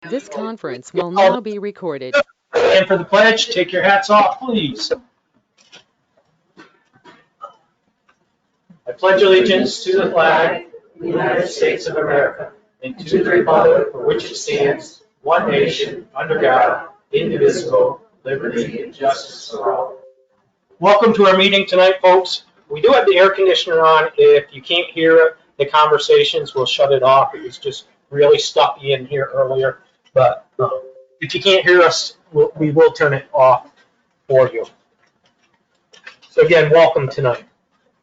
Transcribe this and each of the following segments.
This conference will now be recorded. And for the pledge, take your hats off, please. I pledge allegiance to the flag of the United States of America and to the republic for which it stands, one nation, under God, indivisible, liberty and justice for all. Welcome to our meeting tonight, folks. We do have the air conditioner on. If you can't hear the conversations, we'll shut it off. It was just really stuffy in here earlier. But if you can't hear us, we will turn it off for you. So again, welcome tonight.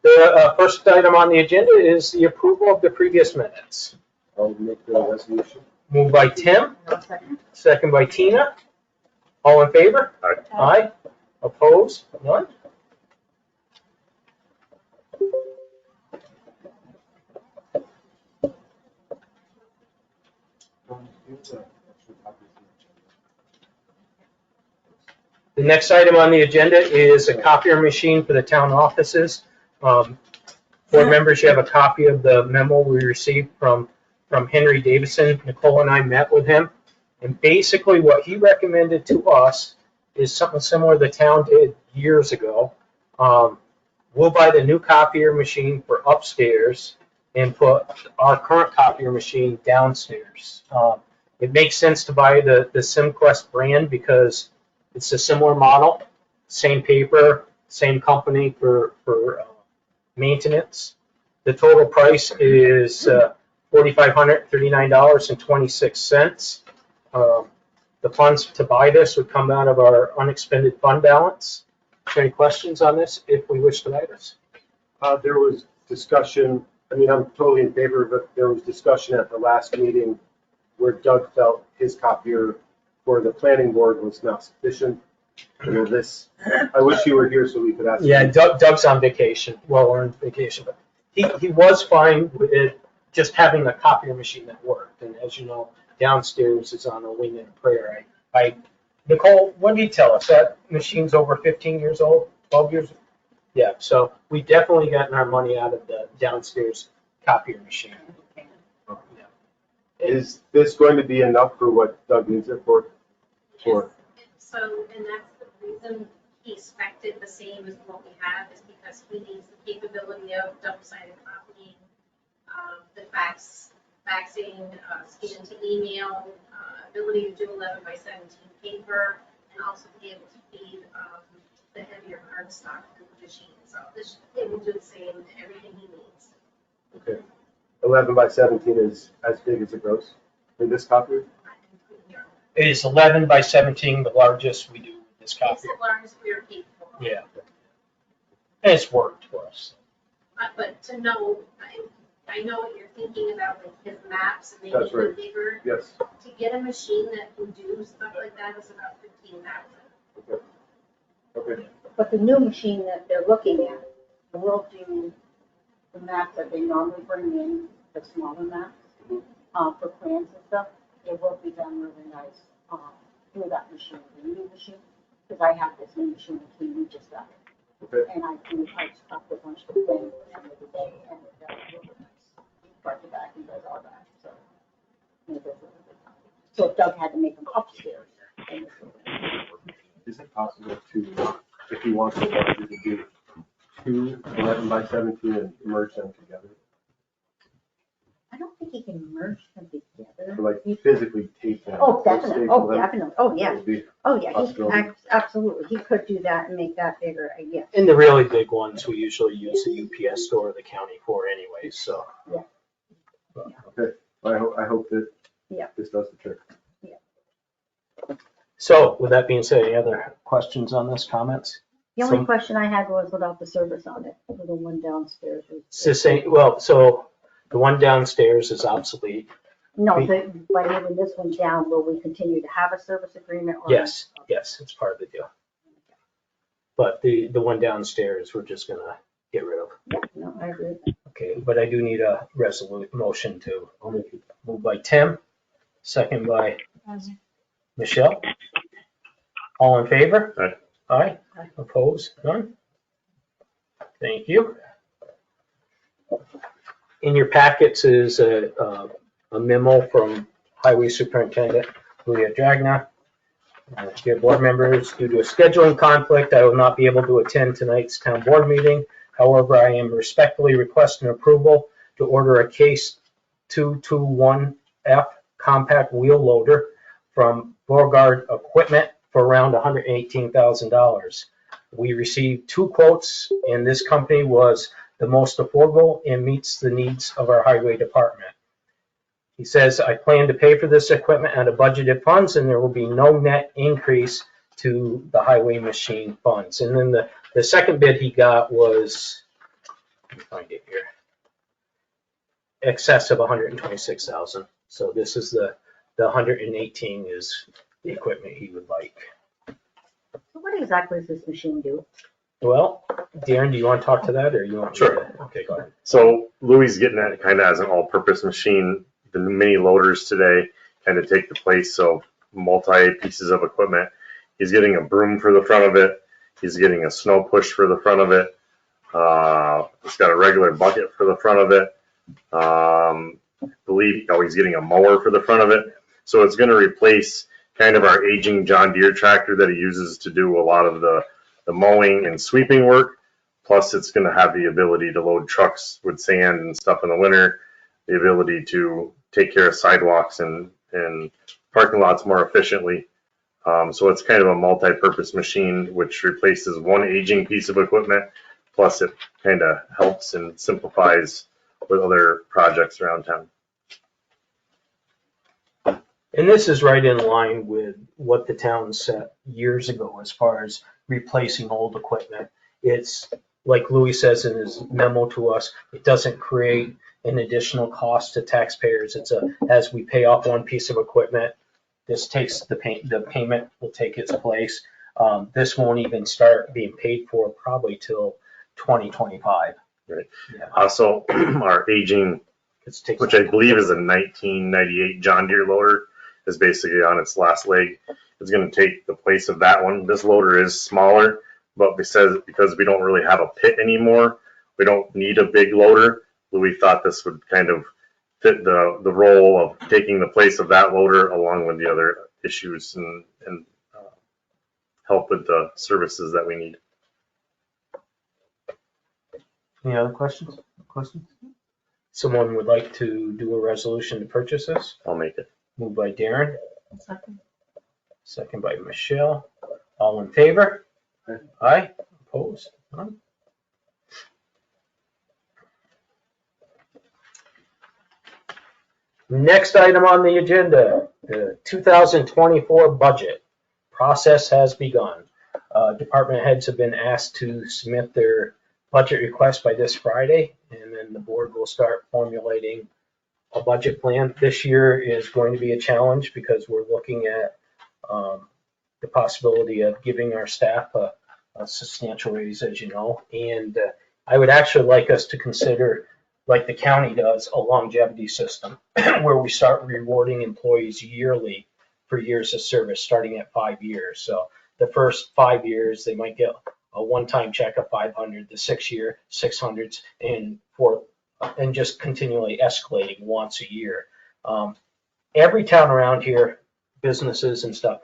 The first item on the agenda is the approval of the previous minutes. I'll make the resolution. Moved by Tim, second by Tina. All in favor? Aye. Aye. Opposed? None? The next item on the agenda is a copier machine for the town offices. Board members, you have a copy of the memo we received from Henry Davison. Nicole and I met with him. And basically what he recommended to us is something similar the town did years ago. We'll buy the new copier machine for upstairs and put our current copier machine downstairs. It makes sense to buy the SimQuest brand because it's a similar model, same paper, same company for maintenance. The total price is $4,539.26. The funds to buy this would come out of our unexpended fund balance. Is there any questions on this if we wish to buy this? There was discussion, I mean, I'm totally in favor of it. There was discussion at the last meeting where Doug felt his copier for the planning board was not sufficient. Will this, I wish you were here so we could ask. Yeah, Doug's on vacation, well-earned vacation, but he was fine with it, just having a copier machine that worked. And as you know, downstairs is on a wing and a prayer. Nicole, what did he tell us? That machine's over 15 years old, 12 years old? Yeah, so we definitely gotten our money out of the downstairs copier machine. Yeah. Is this going to be enough for what Doug needs it for? Yes. So, and that's the reason he spec'd it the same as what we have, is because he needs the capability of double-sided copying, the faxing, scan to email, ability to do 11 by 17 paper, and also be able to feed the heavier cardstock through the machine. So this, it will do the same, everything he needs. Okay. 11 by 17 is as big as it goes in this copier? It is 11 by 17, the largest we do with this It's copier. the largest we are capable of. Yeah. And it's worked for us. But to know, I know what you're thinking about, like his maps and making That's them right. bigger. Yes. To get a machine that can do stuff like that is about $15,000. Okay. But the new machine that they're looking at will do the maps that they normally bring in, the smaller maps, for plans and stuff. It will be done really nice, through that machine, the new machine, because I have this new machine that we just got. Okay. And I stuff a bunch of things every day, and it does really nice. Front to back, and does all that, so. And it does really good. So if Doug had to make them upstairs, then this would. Is it possible to, if he wants to, to do two 11 by 17 and merge them together? I don't think he can merge them together. Or like physically tape them? Oh, definitely, Staple oh, them? definitely, oh, yeah, Would be- oh, yeah, he, Possibility. absolutely, he could do that and make that bigger, yeah. And the really big ones, we usually use the UPS store or the county for anyway, so. Okay, I hope that Yeah. this does the trick. So with that being said, any other questions on this, comments? The only Some- question I had was about the service on it, for the one downstairs. It's the same, well, so the one downstairs is obsolete. No, by moving this one down, will we continue to have a service agreement? Or Yes, it's part of the deal. But the one downstairs, we're just gonna get rid of. Yeah, no, I agree. with that. Okay, but I do need a resolute motion to move by Tim, second by Michelle. All in favor? Aye. Aye. Opposed? None? Thank you. In your packets is a memo from Highway Superintendent Leah Dragna. Dear board members, due to a scheduling conflict, I will not be able to attend tonight's town board meeting. However, I am respectfully requesting approval to order a Case 221F compact wheel loader from Beauregard Equipment for around $118,000. We received 2 quotes, and this company was the most affordable and meets the needs of our highway department. He says, I plan to pay for this equipment out of budgeted funds, and there will be no net increase to the highway machine funds. And then the second bid he got was, let me find it here, excess of $126,000. So this is the 118 is the equipment he would like. So what exactly does this machine do? Well, Darren, do you want to talk to that, or you want? Sure. Okay, go ahead. So Louis getting that kind of as an all-purpose machine. The mini loaders today kind of take the place of multi pieces of equipment. He's getting a broom for the front of it. He's getting a snow push for the front of it. It's got a regular bucket for the front of it. He's getting a mower for the front of it. So it's going to replace kind of our aging John Deere tractor that he uses to do a lot of the mowing and sweeping work. Plus, it's going to have the ability to load trucks with sand and stuff in the winter, the ability to take care of sidewalks and parking lots more efficiently. So it's kind of a multi-purpose machine, which replaces one aging piece of equipment. Plus, it kind of helps and simplifies with other projects around town. And this is right in line with what the town set years ago as far as replacing old equipment. It's like Louis says in his memo to us, it doesn't create an additional cost to taxpayers. It's as we pay off one piece of equipment, this takes the payment will take its place. This won't even start being paid for probably till 2025. Right. Yeah. Also, our aging, which I believe is a 1998 John Deere loader, is basically on its last leg. It's going to take the place of that one. This loader is smaller, but because we don't really have a pit anymore, we don't need a big loader. We thought this would kind of fit the role of taking the place of that loader along with the other issues and help with the services that we need. Any other questions? Someone would like to do a resolution to purchase this? I'll make it. Moved by Darren. Second by Michelle. All in favor? Aye. Opposed? None. Next item on the agenda, the 2024 budget. Process has begun. Department heads have been asked to submit their budget request by this Friday, and then the board will start formulating a budget plan. This year is going to be a challenge because we're looking at the possibility of giving our staff a substantial raise, as you know. And I would actually like us to consider, like the county does, a longevity system where we start rewarding employees yearly for years of service, starting at 5 years. So the first 5 years, they might get a one-time check of 500, the 6 year, 600s, and just continually escalating once a year. Every town around here, businesses and stuff,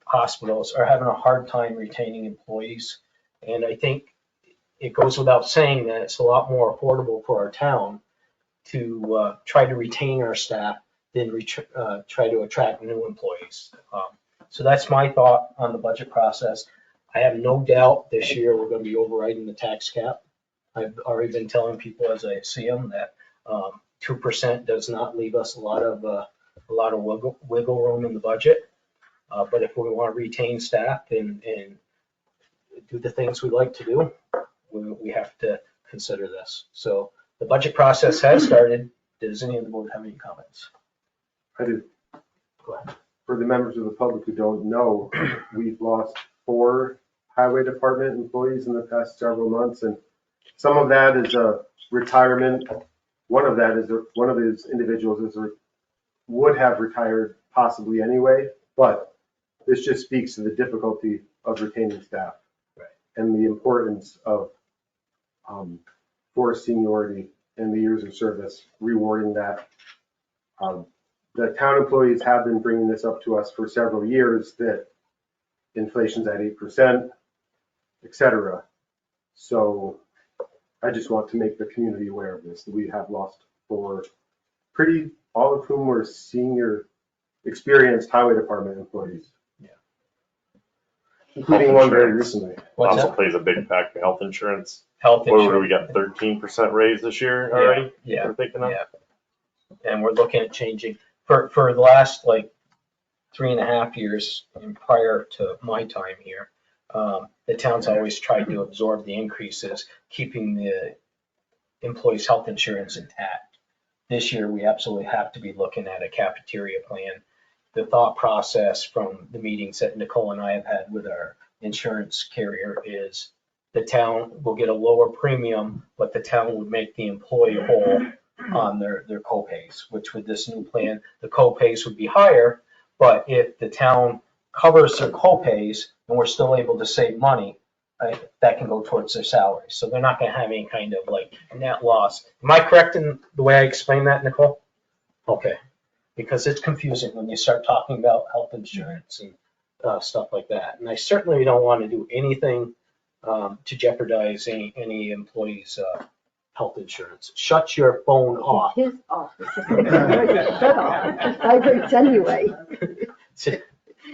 hospitals are having a hard time retaining employees. And I think it goes without saying that it's a lot more affordable for our town to try to retain our staff than try to attract new employees. So that's my thought on the budget process. I have no doubt this year we're going to be overriding the tax cap. I've already been telling people as I see them that 2% does not leave us a lot of wiggle room in the budget. But if we want to retain staff and do the things we like to do, we have to consider this. So the budget process has started. Does any of the board have any comments? I do. Go ahead. For the members of the public who don't know, we've lost 4 highway department employees in the past several months, and some of that is a retirement. One of these individuals would have retired possibly anyway, but this just speaks to the difficulty of retaining staff. Right. And the importance of for seniority and the years of service, rewarding that the town employees have been bringing this up to us for several years, that inflation's at 8%, et cetera. So I just want to make the community aware of this, that we have lost four all of whom were senior experienced highway department employees. Yeah. Including one very recently. What's Also that? plays a big factor, health insurance. Health What do insurance. we got, 13% raise this year already? Yeah, We're thinking of? yeah. And we're looking at changing, for the last like 3.5 years and prior to my time here, the town's always tried to absorb the increases, keeping the employees' health insurance intact. This year, we absolutely have to be looking at a cafeteria plan. The thought process from the meetings that Nicole and I have had with our insurance carrier is the town will get a lower premium, but the town would make the employee whole on their co-pays, which with this new plan, the co-pays would be higher, but if the town covers their co-pays and we're still able to save money, that can go towards their salary. So they're not gonna have any kind of like net loss. Am I correct in the way I explained that, Nicole? Okay, because it's confusing when you start talking about health insurance and stuff like that. And I certainly don't want to do anything to jeopardize any employees' health insurance. Shut your phone off. His office. Shut off. It vibrates anyway.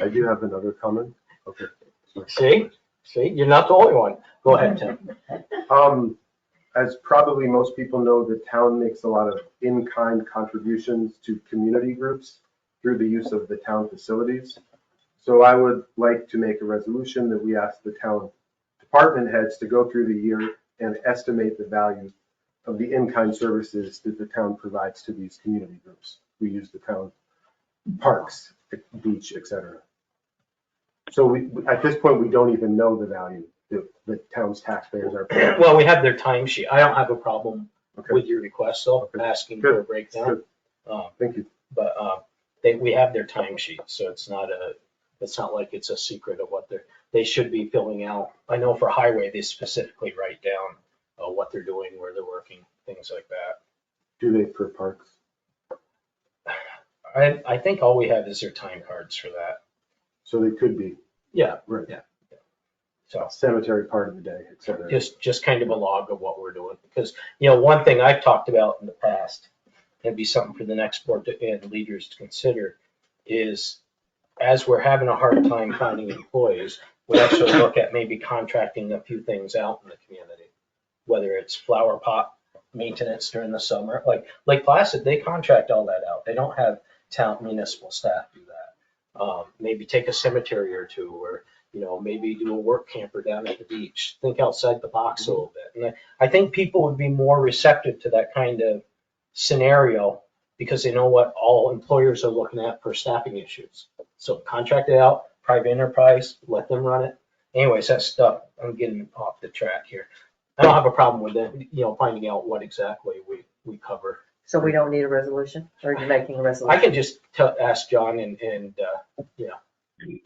I do have another comment. Okay. See, you're not the only one. Go ahead, Tim. As probably most people know, the town makes a lot of in-kind contributions to community groups through the use of the town facilities. So I would like to make a resolution that we ask the town department heads to go through the year and estimate the value of the in-kind services that the town provides to these community groups. We use the town parks, beach, et cetera. So at this point, we don't even know the value that the town's taxpayers are paying. Well, we have their timesheet. I don't have a problem Okay. with your request, though, Okay. asking for a Good. breakdown. Thank you. But we have their timesheet, so it's not like it's a secret of what they should be filling out. I know for highway, they specifically write down what they're doing, where they're working, things like that. Do they for parks? I think all we have is their time cards for that. So they could be, Yeah, right, so cemetery part of the day, et cetera. just kind of a log of what we're doing. Because, one thing I've talked about in the past, and be something for the next board and leaders to consider, is as we're having a hard time finding employees, we actually look at maybe contracting a few things out in the community, whether it's flower pot maintenance during the summer. Like Lake Placid, they contract all that out. They don't have town municipal staff do that. Maybe take a cemetery or two, or maybe do a work camper down at the beach. Think outside the box a little bit. And I think people would be more receptive to that kind of scenario because they know what all employers are looking at for staffing issues. So contract it out, private enterprise, let them run it. Anyways, that stuff, I'm getting off the track here. I don't have a problem with it, finding out what exactly we cover. So we don't need a resolution, or are you making a I resolution? can just ask John and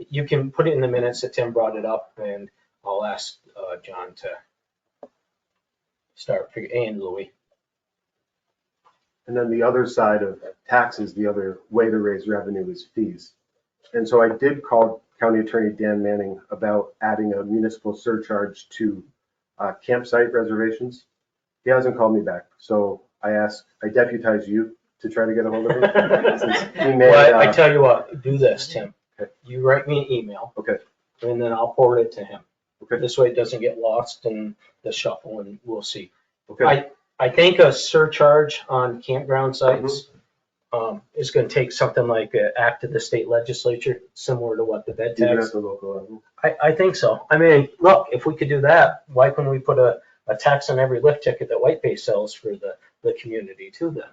you can put it in the minutes that Tim brought it up, and I'll ask John to start figuring, and Louis. And then the other side of taxes, the other way to raise revenue is fees. And so I did call County Attorney Dan Manning about adding a municipal surcharge to campsite reservations. He hasn't called me back, so I deputize you to try to get a hold of him. Since he may, Well, I tell you what, do this, Tim. Okay. You write me an email. Okay. And then I'll forward it to him. Okay. This way it doesn't get lost in the shuffle, and we'll see. Okay. I think a surcharge on campground sites is gonna take something like an act of the state legislature, similar to what the bed Even tax. at the local level. I think so. I mean, look, if we could do that, why couldn't we put a tax on every lift ticket that White Bay sells for the community too then?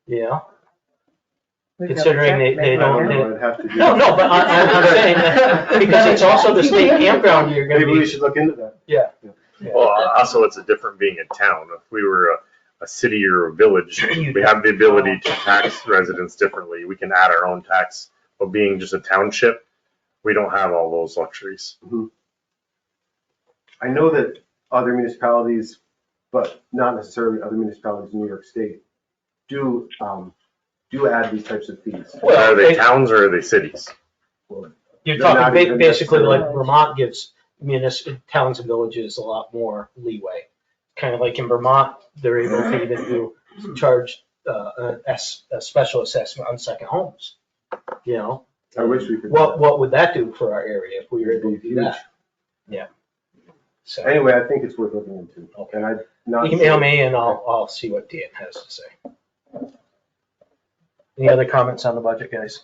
We've got a Considering check, they maybe. don't- know, I'd have to do No, that. but I'm saying that because it's also the state campground you're gonna Maybe we be. should look into that. Yeah. Well, also it's a different being a town. If we were a city or a village, we have the ability to tax residents differently. We can add our own tax, but being just a township, we don't have all those luxuries. I know that other municipalities, but not necessarily other municipalities in New York State, do do add these types of fees. Are they towns or are they cities? You're They're talking not even basically like necessarily- Vermont gives towns and villages a lot more leeway. Kind of like in Vermont, they're able to even charge a special assessment on second homes. You know, I wish we could. what would that do for our area if we were able to do Huge. that? Yeah. So Anyway, I think it's worth looking into. Okay. And I'm not. email sure- me and I'll see what Dan has to say. Any other comments on the budget, guys?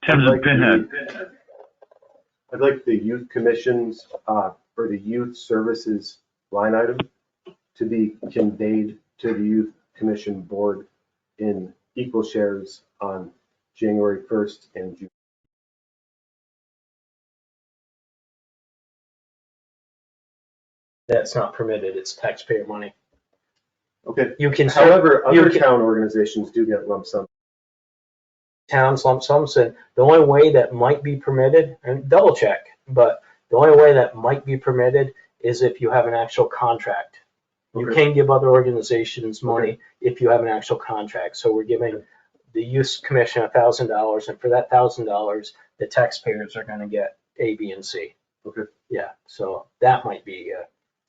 Tim's a pinhead. I'd like the youth commissions, or the youth services line item to be conveyed to the youth commission board in equal shares on January 1st and June. That's not permitted. It's taxpayer money. Okay. You can, However, you other can- town organizations do get lump sum. towns lump sums, and the only way that might be permitted, and double check, but the only way that might be permitted is if you have an actual contract. You Okay. can give other organizations money if you have an actual contract. So we're giving the youth commission $1,000, and for that $1,000, the taxpayers are gonna get A, B, and C. Okay. Yeah, so that might be,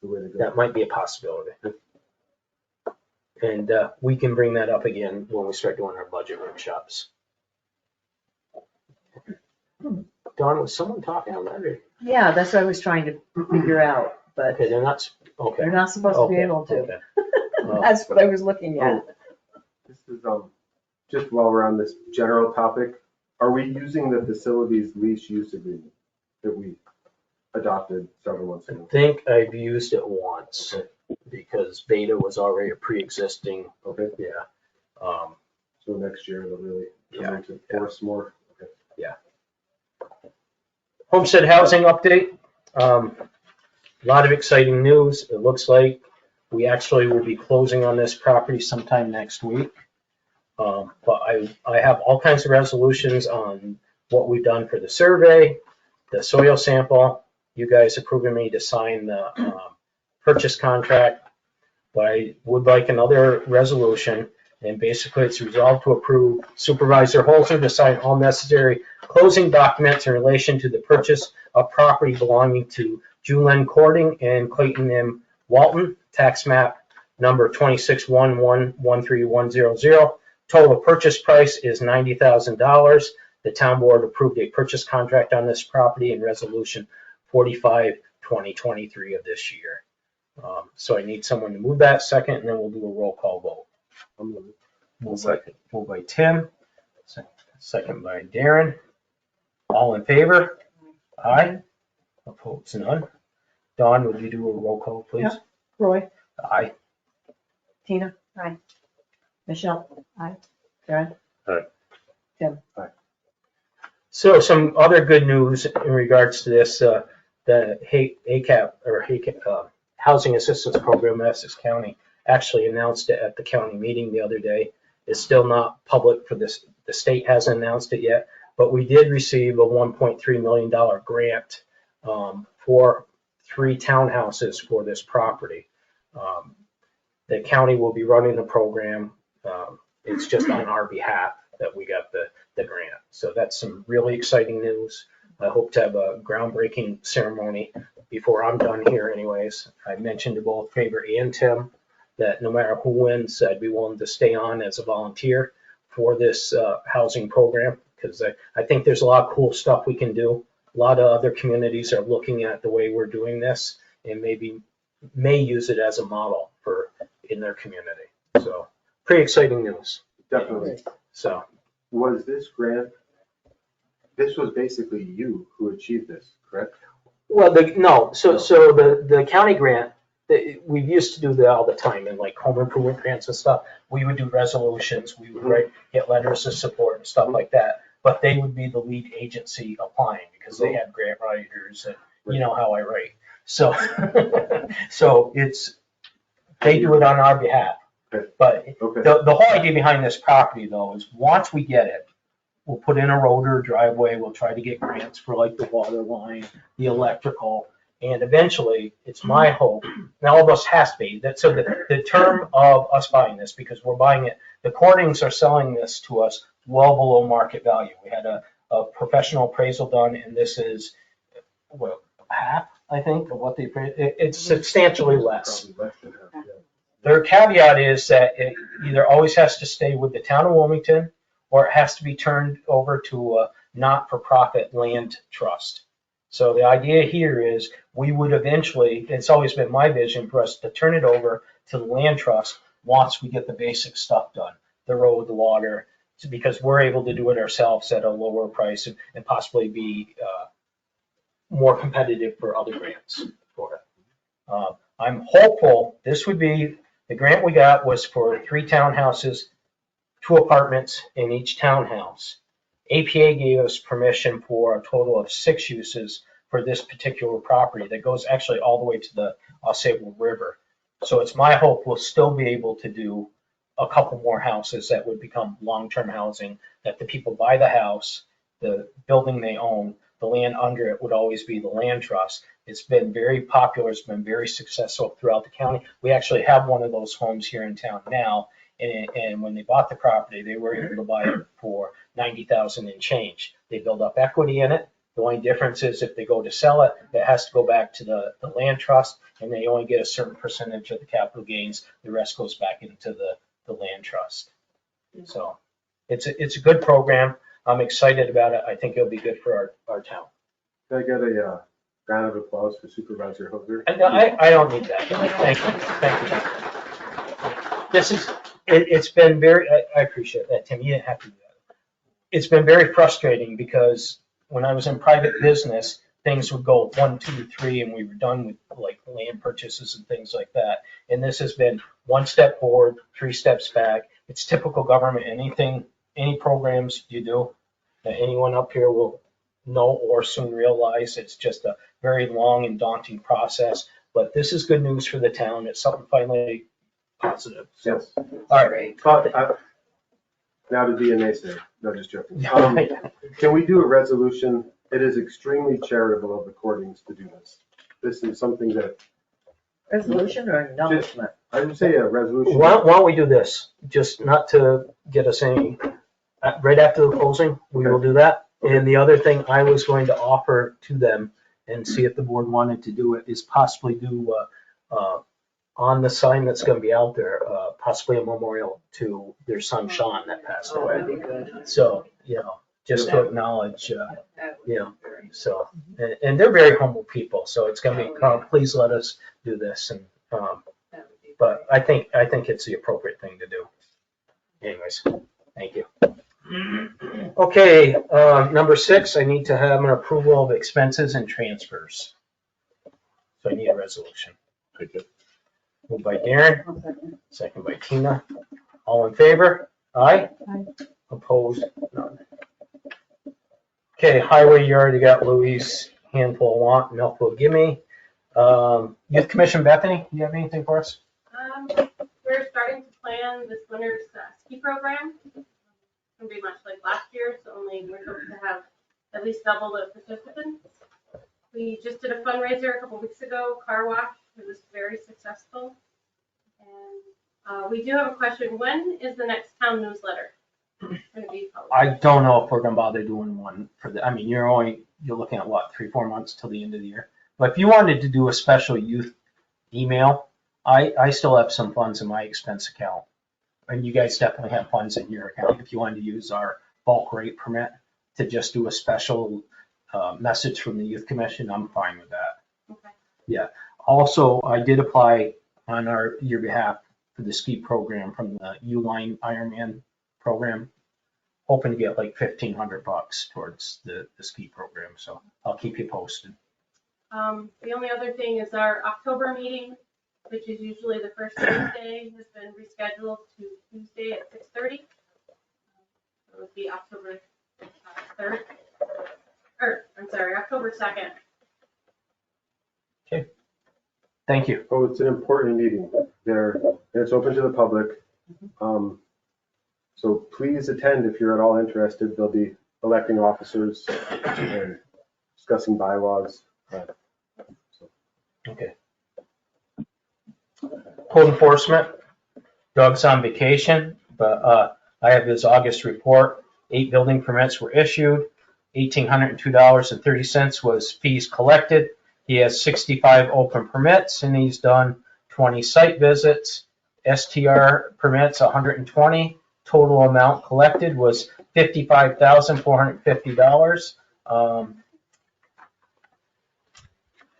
The way to go. that might be a possibility. And we can bring that up again when we start doing our budget workshops. Dawn, was someone talking on that? Or- Yeah, that's what I was trying to figure out, but Okay, they're not, okay. they're not supposed to be Okay, able to. okay. Well, That's what I was looking at. This is, just while we're on this general topic, are we using the facilities lease use agreement that we adopted several months I ago? think I've used it once because Beta was already a pre-existing, Okay, yeah. so next year it'll really Yeah. come into force more. Okay. Homestead housing update. A lot of exciting news. It looks like we actually will be closing on this property sometime next week. But I have all kinds of resolutions on what we've done for the survey, the soil sample. You guys approving me to sign the purchase contract. But I would like another resolution, and basically it's resolved to approve Supervisor Holzer to sign all necessary closing documents in relation to the purchase of property belonging to Julien Cording and Clayton M. Walton, tax map number 2611131000. Total purchase price is $90,000. The town board approved a purchase contract on this property in resolution 45/2023 of this year. So I need someone to move that second, and then we'll do a roll call vote. Moved by Tim, second by Darren. All in favor? Aye. Opposed, none. Dawn, would you do a roll call, please? Yeah. Roy, Aye. Tina? Aye. Michelle? Aye. Karen? Aye. Tim? So some other good news in regards to this, the HACAP, Housing Assistance Program in Essex County actually announced it at the county meeting the other day. It's still not public for this, the state hasn't announced it yet, but we did receive a $1.3 million grant for 3 townhouses for this property. The county will be running the program. It's just on our behalf that we got the grant. So that's some really exciting news. I hope to have a groundbreaking ceremony before I'm done here anyways. I mentioned to both Faber and Tim that no matter who wins, I'd be willing to stay on as a volunteer for this housing program, because I think there's a lot of cool stuff we can do. A lot of other communities are looking at the way we're doing this and may use it as a model for in their community. So pretty exciting news. Definitely. So Was this grant, this was basically you who achieved this, correct? well, the county grant, we used to do that all the time in like home improvement grants and stuff. We would do resolutions, we would get letters of support and stuff like that. But they would be the lead agency applying because they had grant writers and you know how I write. So, so they do it on our behalf. Okay. But Okay. the whole idea behind this property though is once we get it, we'll put in a road or driveway, we'll try to get grants for like the water line, the electrical, And eventually, it's my hope, and all of us has to be, that, so the term of us buying this, because we're buying it, the Cordings are selling this to us well below market value. We had a professional appraisal done, and this is, well, half, I think, of what they, it's substantially less. Probably less than half, yeah. Their caveat is that it either always has to stay with the town of Wilmington, or it has to be turned over to a not-for-profit land trust. So the idea here is we would eventually, it's always been my vision for us to turn it over to the land trust once we get the basic stuff done, the road, the water, because we're able to do it ourselves at a lower price and possibly be more competitive for other grants for it. I'm hopeful this would be, the grant we got was for 3 townhouses, 2 apartments in each townhouse. APA gave us permission for a total of 6 uses for this particular property that goes actually all the way to the Osage River. So it's my hope we'll still be able to do a couple more houses that would become long-term housing, that the people buy the house, the building they own, the land under it would always be the land trust. It's been very popular, it's been very successful throughout the county. We actually have one of those homes here in town now, and when they bought the property, they were able to buy it for $90,000 and change. They build up equity in it. The only difference is if they go to sell it, it has to go back to the land trust, and they only get a certain percentage of the capital gains. The rest goes back into the land trust. So it's a good program. I'm excited about it. I think it'll be good for our town. Can I get a round of applause for Supervisor Hoover? And I don't need that. Thank you. This is, it's been very, I appreciate that, Tim. You didn't have to do that. It's been very frustrating because when I was in private business, things would go 1, 2, 3, and we were done with like land purchases and things like that. And this has been 1 step forward, 3 steps back. It's typical government. Any programs you do, that anyone up here will know or soon realize, it's just a very long and daunting process. But this is good news for the town. It's something finally positive. So, Yes. all right. Now to be a naysayer. No, just joking. Can we do a resolution? It is extremely charitable of the Cordings to do this. This is something that, Resolution or acknowledgement? I would say a resolution. Why don't we do this? Just not to get us any, right after the closing, we will do that. And the other thing I was going to offer to them and see if the board wanted to do it is possibly do, on the sign that's gonna be out there, possibly a memorial to their son Sean that passed Oh, away. that'd be good. So, just to acknowledge, so, and they're very humble people, so it's gonna be, please let us do this, and, but I think it's the appropriate thing to do. Anyways, thank you. Okay, number 6, I need to have an approval of expenses and transfers. So I need a resolution. Take it. Moved by Darren, second by Tina. All in favor? Aye? Aye. Opposed? None. Okay, highway, you already got Louis' handful of want, mouthful gimme. Youth Commission, Bethany, do you have anything for us? We're starting to plan this winter's ski program. It's gonna be much like last year, so only we're hoping to have at least double the participants. We just did a fundraiser a couple weeks ago, car wash. It was very successful. And we do have a question. When is the next town newsletter going to be published? I don't know if we're gonna bother doing one for the, I mean, you're looking at what, 3-4 months till the end of the year? But if you wanted to do a special youth email, I still have some funds in my expense account. And you guys definitely have funds in your account if you wanted to use our bulk rate permit to just do a special message from the Youth Commission, I'm fine with that. Okay. Yeah. Also, I did apply on your behalf for the ski program from the Uline Ironman program, hoping to get like $1,500 towards the ski program. So I'll keep you posted. The only other thing is our October meeting, which is usually the first Tuesday, has been rescheduled to Tuesday at 6:30. It would be October 3rd, or I'm sorry, October 2nd. Okay. Thank you. Oh, it's an important meeting there, and it's open to the public. So please attend if you're at all interested. They'll be electing officers and discussing bylaws. So Okay. Code enforcement, Doug's on vacation, but I have his August report. 8 building permits were issued, $1,802.30 was fees collected. He has 65 open permits and he's done 20 site visits. STR permits, 120. Total amount collected was $55,450.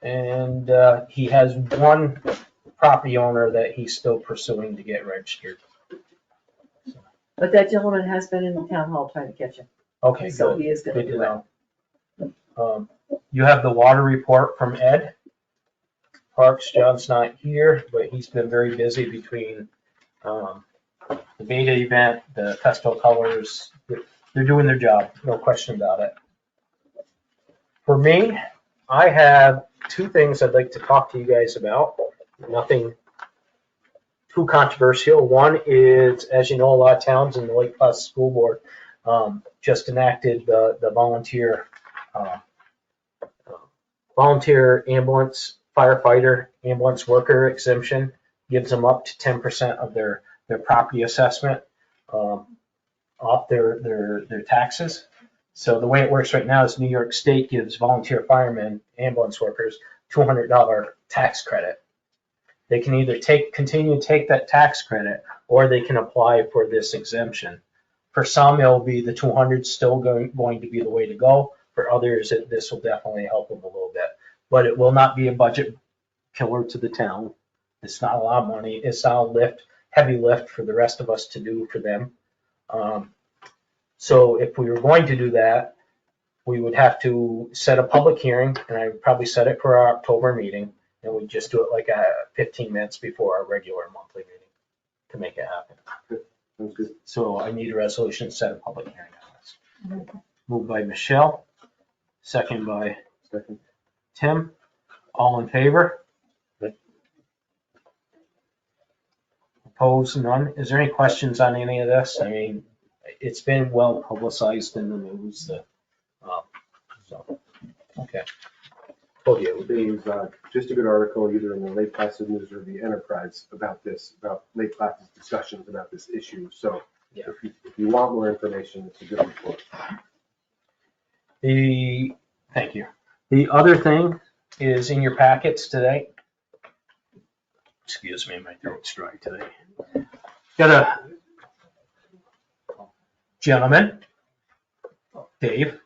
And he has one property owner that he's still pursuing to get registered. But that gentleman has been in the town hall trying to catch him, Okay, so good. he is gonna Good to do it. know. You have the water report from Ed Parks. John's not here, but he's been very busy between the beta event, the Festo Colors. They're doing their job, no question about it. For me, I have 2 things I'd like to talk to you guys about. Nothing too controversial. One is, as you know, a lot of towns in the Lake Placid School Board just enacted the volunteer ambulance firefighter ambulance worker exemption. Gives them up to 10% of their property assessment off their taxes. So the way it works right now is New York State gives volunteer firemen, ambulance workers, $200 tax credit. They can either continue to take that tax credit, or they can apply for this exemption. For some, it'll be the 200 still going to be the way to go. For others, this will definitely help them a little bit. But it will not be a budget killer to the town. It's not a lot of money. It's not a heavy lift for the rest of us to do for them. So if we were going to do that, we would have to set a public hearing, and I would probably set it for our October meeting, and we'd just do it like 15 minutes before our regular monthly meeting to make it happen. Sounds good. So I need a resolution to set a public hearing on this. Moved by Michelle, second by Second. Tim. All in favor? Opposed? None? Is there any questions on any of this? I mean, it's been well publicized in the news. So, okay. Told you. There was just a good article either in the Lake Placid News or the Enterprise about Lake Placid's discussions about this issue. So Yeah. if you want more information, it's a good report. Thank you. The other thing is in your packets today. Excuse me, my throat's dry today. Got a gentleman, Dave.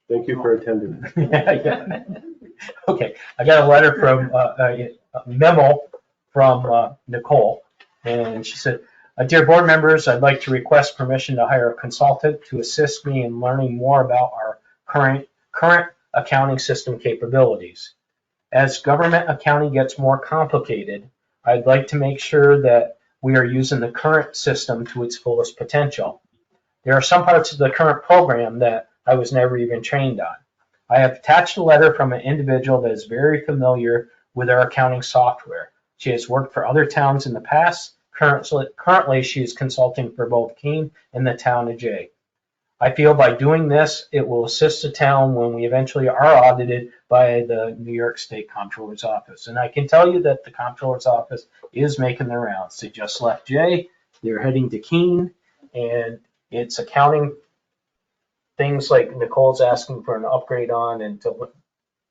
Thank you for attending. Yeah. Okay, I got a letter from, a memo from Nicole, and she said, "Dear board members, I'd like to request permission to hire a consultant to assist me in learning more about our current accounting system capabilities. As government accounting gets more complicated, I'd like to make sure that we are using the current system to its fullest potential. There are some parts of the current program that I was never even trained on. I have attached a letter from an individual that is very familiar with our accounting software. She has worked for other towns in the past. Currently, she is consulting for both Keene and the town of Jay. I feel by doing this, it will assist the town when we eventually are audited by the New York State Comptroller's Office." And I can tell you that the Comptroller's Office is making their rounds. They just left Jay. They're heading to Keene, and it's accounting things like Nicole's asking for an upgrade on and to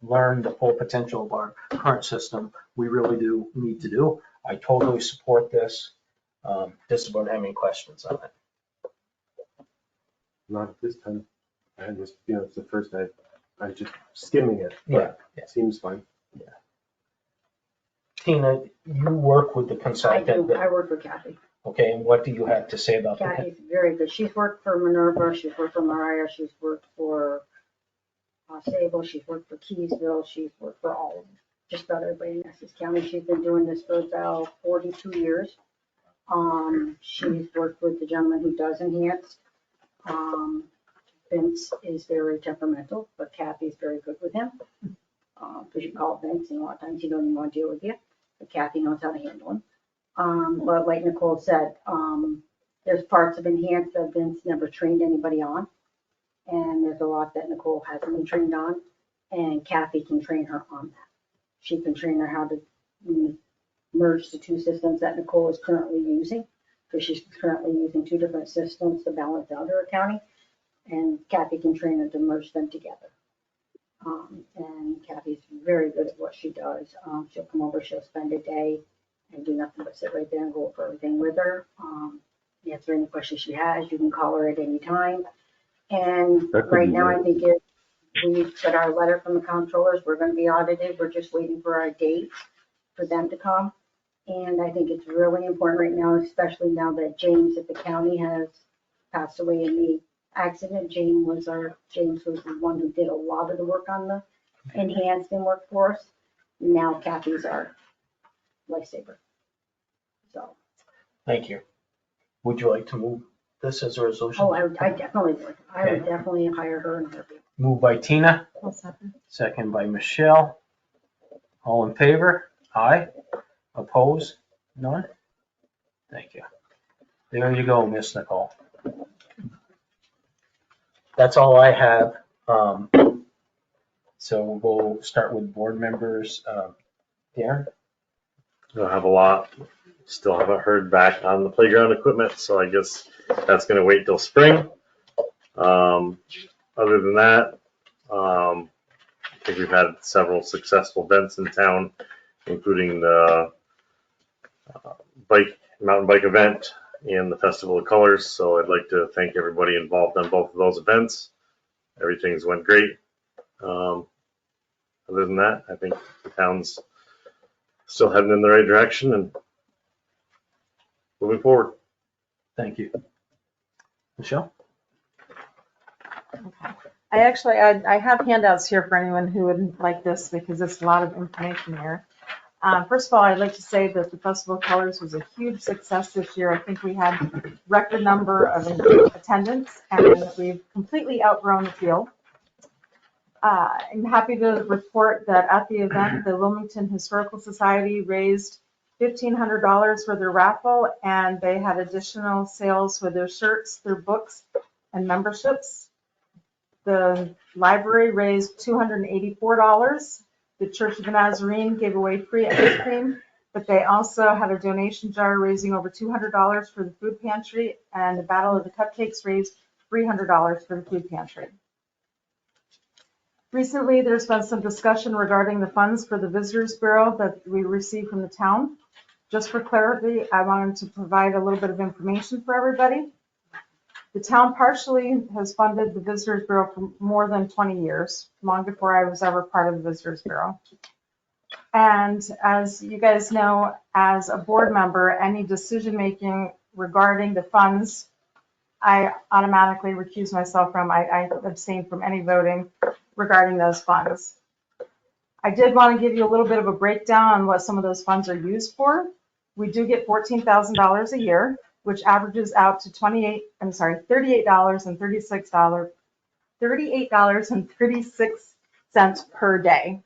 learn the full potential of our current system. We really do need to do. I totally support this. Just about have any questions on it. Not at this time. I just, it's the first I'm just skimming it. Yeah, But it seems fine. Tina, you work with the I consultant. do, I work with Kathy. Okay, and what do you have to say about that? Kathy's very good. She's worked for Minerva, she's worked for Mariah, she's worked for Sable, she's worked for Keysville, she's worked for all of them. Just about everybody in Essex County. She's been doing this for about 42 years. She's worked with the gentleman who does enhance. Vince is very temperamental, but Kathy's very good with him. Because you call Vince and a lot of times he doesn't want to deal with you, but Kathy knows how to handle him. But like Nicole said, there's parts of enhance that Vince never trained anybody on. And there's a lot that Nicole hasn't been trained on. and Kathy can train her on that. She can train her how to merge the two systems that Nicole is currently using, because she's currently using two different systems to balance out her accounting, and Kathy can train her to merge them together. And Kathy's very good at what she does. She'll come over, she'll spend a day and do nothing but sit right there and go over everything with her. Answer any questions she has. You can call her at any time. And That could right be now, great. I think we got our letter from the comptrollers. We're going to be audited. We're just waiting for our dates for them to come. And I think it's really important right now, especially now that James at the county has passed away in the accident. James was the one who did a lot of the work on the enhanced in workforce. Now Kathy's our lifesaver. So, Thank you. Would you like to move this as a resolution? oh, I definitely would. I would definitely hire her in a heartbeat. Moved by Tina, I'll second. second by Michelle. All in favor? Aye. Opposed? None? Thank you. There you go, Miss Nicole. That's all I have. So we'll start with board members. Darren? Don't have a lot. Still haven't heard back on the playground equipment, so I guess that's gonna wait till spring. Other than that, I think we've had several successful events in town, including the mountain bike event and the Festival of Colors. So I'd like to thank everybody involved on both of those events. Everything's went great. Other than that, I think the town's still heading in the right direction and moving forward. Thank you. Michelle? I have handouts here for anyone who would like this because it's a lot of information here. First of all, I'd like to say that the Festival of Colors was a huge success this year. I think we had record number of attendance and we've completely outgrown the field. I'm happy to report that at the event, the Wilmington Historical Society raised $1,500 for their raffle, and they had additional sales for their shirts, their books, and memberships. The library raised $284. The Church of the Nazarene gave away free ice cream, but they also had a donation jar raising over $200 for the food pantry, and the Battle of the Cupcakes raised $300 for the food pantry. Recently, there's been some discussion regarding the funds for the Visitors Bureau that we received from the town. Just for clarity, I wanted to provide a little bit of information for everybody. The town partially has funded the Visitors Bureau for more than 20 years, long before I was ever part of the Visitors Bureau. And as you guys know, as a board member, any decision-making regarding the funds, I automatically recuse myself from. I abstain from any voting regarding those funds. I did want to give you a little bit of a breakdown on what some of those funds are used for. We do get $14,000 a year, which averages out to $38.36 per day.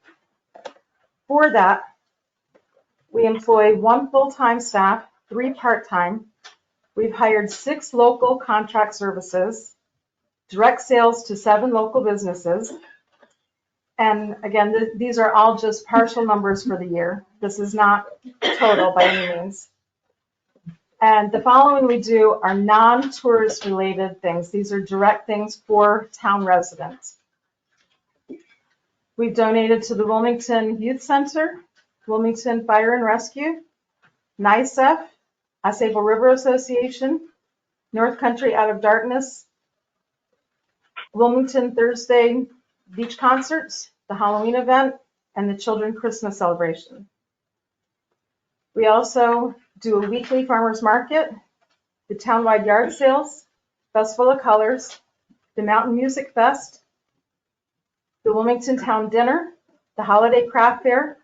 For that, we employ 1 full-time staff, 3 part-time. We've hired 6 local contract services, direct sales to 7 local businesses. And again, these are all just partial numbers for the year. This is not total by any means. And the following we do are non-tourist related things. These are direct things for town residents. We've donated to the Wilmington Youth Center, Wilmington Fire and Rescue, NICEF, Osable River Association, North Country Out of Darkness, Wilmington Thursday Beach Concerts, the Halloween event, and the Children's Christmas celebration. We also do a weekly farmers market, the townwide yard sales, Festival of Colors, the Mountain Music Fest, the Wilmington Town Dinner, the Holiday Craft Fair.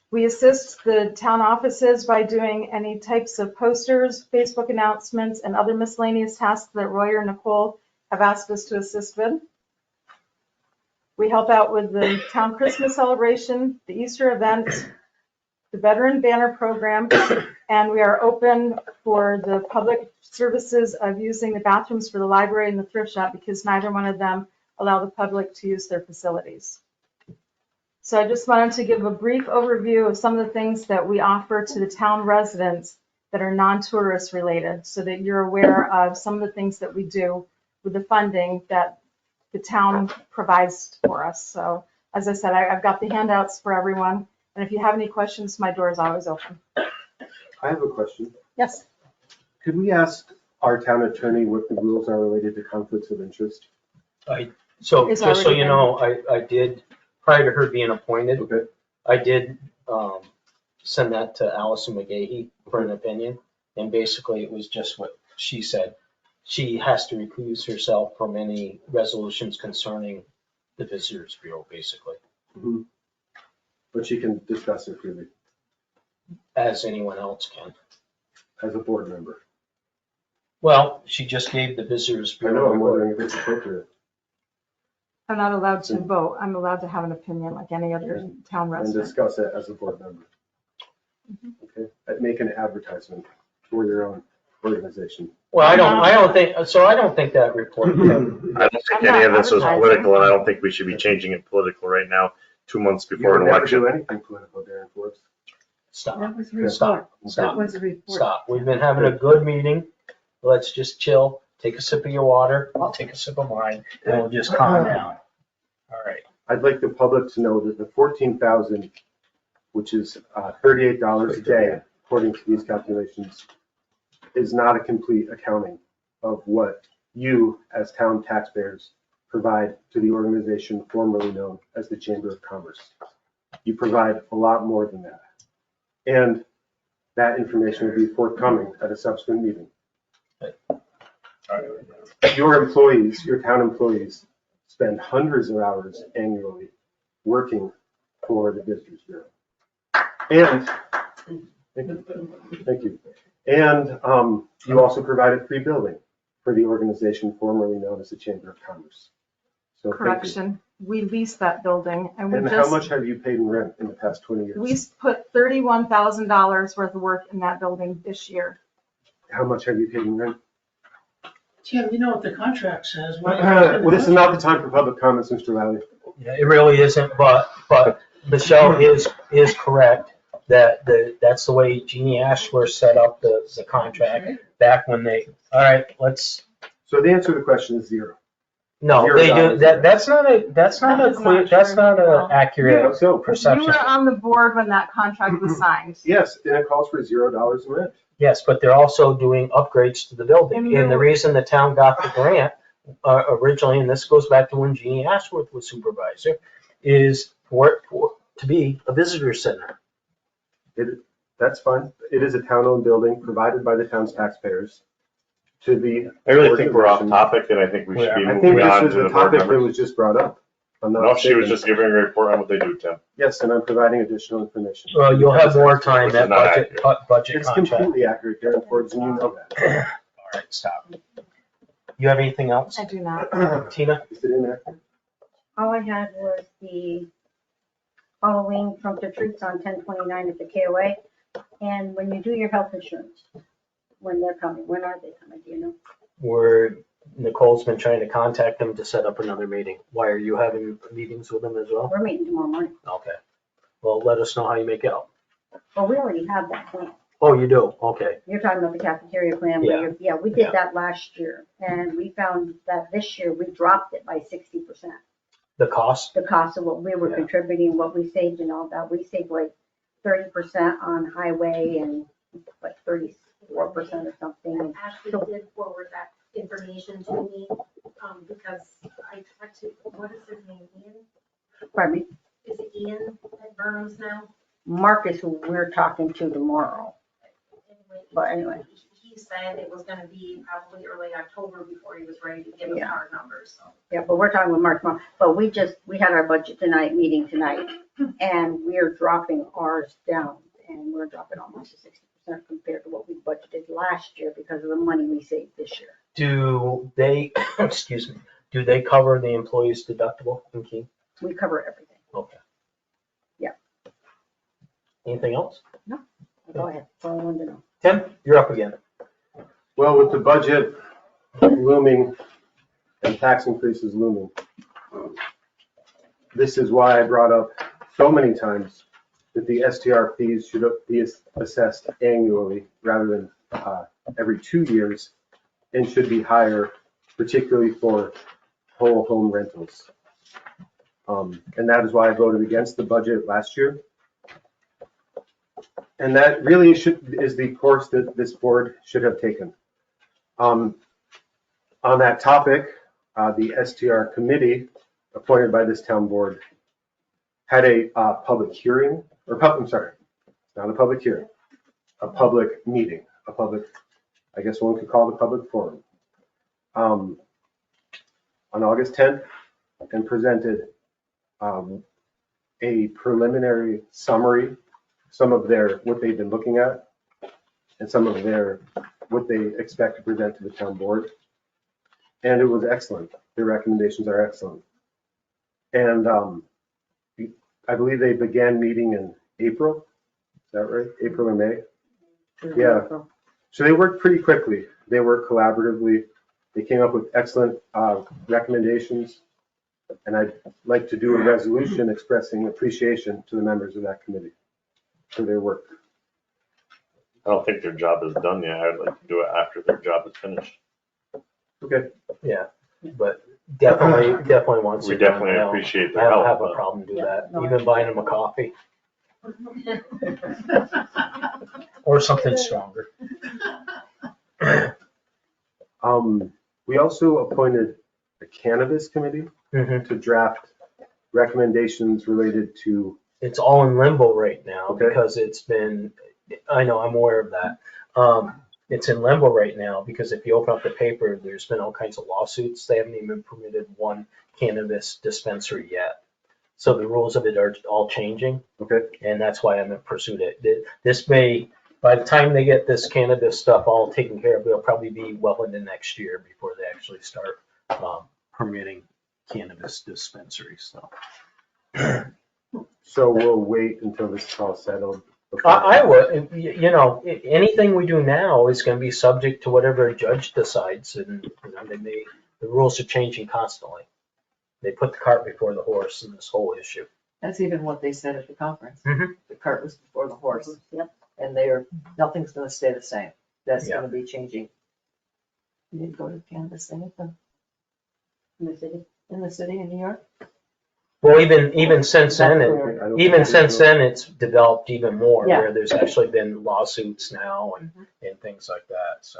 We assist the town offices by doing any types of posters, Facebook announcements, and other miscellaneous tasks that Roy or Nicole have asked us to assist with. We help out with the town Christmas celebration, the Easter event, the Veteran Banner Program, and we are open for the public services of using the bathrooms for the library and the thrift shop because neither one of them allow the public to use their facilities. So I just wanted to give a brief overview of some of the things that we offer to the town residents that are non-tourist related, so that you're aware of some of the things that we do with the funding that the town provides for us. So as I said, I've got the handouts for everyone, and if you have any questions, my door is always open. I have a question. Yes. Could we ask our town attorney what the rules are related to conflicts of interest? So It's just so already you know, I did, prior to her being appointed, Okay. I did send that to Allison McGahey for an opinion. And basically it was just what she said. She has to recuse herself from any resolutions concerning the Visitors Bureau, basically, Mhm. But she can discuss it freely as anyone else can. as a board member. Well, she just gave the Visitors I know, Bureau. I'm wondering if it's appropriate I'm not allowed to vote. I'm allowed to have an opinion like any other town and resident. discuss it as a board member. Okay, make an advertisement for your own organization. Well, I don't think that report. I don't think I'm any not of this was advertising. political, and I don't think we should be changing it political right now, 2 months You before would an never election. do anything political, Darren Forbes. Stop, That was a report. stop, That stop, was a report. stop. We've been having a good meeting. Let's just chill, take a sip of your water, I'll take a sip of mine, and we'll just calm down. All right. I'd like the public to know that the 14,000, which is $38 a day, according to these calculations, is not a complete accounting of what you, as town taxpayers, provide to the organization formerly known as the Chamber of Commerce. You provide a lot more than that. And that information will be forthcoming at a subsequent meeting. Your employees, your town employees, spend hundreds of hours annually working for the Visitors Bureau. And, thank you. And you also provided free building for the organization formerly known as the Chamber of Commerce. So thank you. Correction, we leased that building and we And how just, much have you paid in rent in the past 20 years? we put $31,000 worth of work in that building this year. How much have you paid in rent? Tim, you know what the contract says. Well, this is not the time for public comments, Mr. Riley. Yeah, it really isn't, but Michelle is correct that that's the way Jeannie Ashler set up the contract back when they, all right, let's, So the answer to the question is zero. no, they do, $0. that's not a clear, that's not No. an accurate So, You perception. were on the board when that contract was signed. yes, and it calls for $0 in rent. Yes, but they're also doing upgrades to the building. And the reason the town got the grant originally, and this goes back to when Jeannie Ashworth was supervisor, is for to be a visitor center. That's fine. It is a town-owned building provided by the town's taxpayers to the. I really think we're off organization. topic, and I think we should be I think moving this on was to the the board topic that members. was just brought up. I'm not No, she was mistaken. just giving a report on what they do, Tim. Yes, and I'm providing additional information. Well, you'll have more time Which at is not budget It's contract. completely accurate, Darren Forbes, and you know that. All right, stop. You have anything else, I do not. Tina? Is it inaccurate? All I had was the Halloween trunk or treats on 10/29 at the KOA. And when you do your health insurance, when they're coming, when are they coming, do you know? Nicole's been trying to contact them to set up another meeting. Why, are you having meetings with them as well? We're meeting tomorrow morning. Okay. Well, let us know how you make out. Well, we already have that plan. Oh, you do? Okay. You're talking about the cafeteria plan where you're, yeah, we did that last year. And we found that this year we dropped it by 60%. The cost? The cost of what we were Yeah. contributing, what we saved and all that. We saved like 30% on highway and like 34% or something. Ashley did forward that information to me, because I talked to, what is his name, Ian? Pardon me, Is it Ian at Burnham's now? Mark is who we're talking to tomorrow. But anyway. He said it was gonna be probably early October before he was ready to give us Yeah. our numbers, so. Yeah, but we're talking with Mark tomorrow. But we had our budget tonight, meeting tonight, and we're dropping ours down. And we're dropping almost to 60% compared to what we budgeted last year because of the money we saved this year. Do they, excuse me, do they cover the employee's deductible in Keene? We cover everything. Okay. Yeah. Anything else? Go ahead, that's all I wanted to know. Tim, you're up again. Well, with the budget looming and tax increases looming, this is why I brought up so many times that the STR fees should be assessed annually rather than every 2 years, and should be higher, particularly for whole home rentals. And that is why I voted against the budget last year. And that really is the course that this board should have taken. On that topic, the STR committee appointed by this town board had a public hearing, I'm sorry, not a public hearing, a public meeting, I guess one could call it a public forum, on August 10th, and presented a preliminary summary, some of what they've been looking at, and some of what they expect to present to the town board. And it was excellent. Their recommendations are excellent. And I believe they began meeting in April. Is that right? April or May? Yeah. So they worked pretty quickly. They worked collaboratively. They came up with excellent recommendations. And I'd like to do a resolution expressing appreciation to the members of that committee for their work. I don't think their job is done yet. I'd like to do it after their job is finished. Okay. Yeah, but definitely once We you're done, definitely I don't- appreciate I their don't help. have a problem doing that, even buying them a coffee or something stronger. We also appointed a cannabis committee Mhm. to draft recommendations related to, It's all in limbo right now Okay. because it's been, I know, I'm aware of that. It's in limbo right now because if you open up the paper, there's been all kinds of lawsuits. They haven't even permitted one cannabis dispensary yet. So the rules of it are all changing, okay, and that's why I'm in pursuit of it. This may, by the time they get this cannabis stuff all taken care of, it'll probably be well into next year before they actually start permitting cannabis dispensaries, so. so we'll wait until this is all settled. I would, anything we do now is gonna be subject to whatever a judge decides, and, the rules are changing constantly. They put the cart before the horse in this whole issue. That's even what they said at the conference. Mhm. The cart was before the horse, Yep. and nothing's gonna stay the same. That's Yeah. gonna be changing. You didn't go to the cannabis thing at In the city. in the city of New York? Well, even since then, That's where- I don't even think since there's no- then, it's developed even more, Yeah. where there's actually been lawsuits now and things like that, so.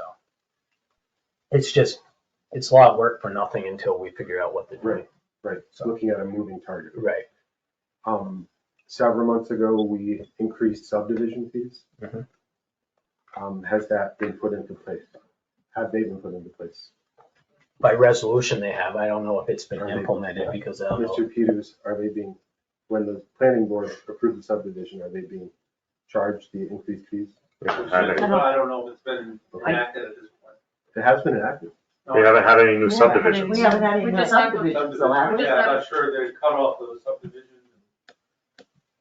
It's a lot of work for nothing until we figure out what to do. Right, So. looking at a moving target. Right. Several months ago, we increased subdivision fees. Mhm. Has that been put into place? Have they been put into place? By resolution they have, I don't know if it's been Are they- implemented because I don't know. Mr. Peters, when the planning board approved the subdivision, are they being charged the increased fees? We haven't had any- I don't know if it's been enacted at this point. It has been enacted. we haven't had any new We haven't had any- subdivisions. We haven't had any We new just have- subdivisions, so I- Yeah, I'm not sure the cutoff of the subdivision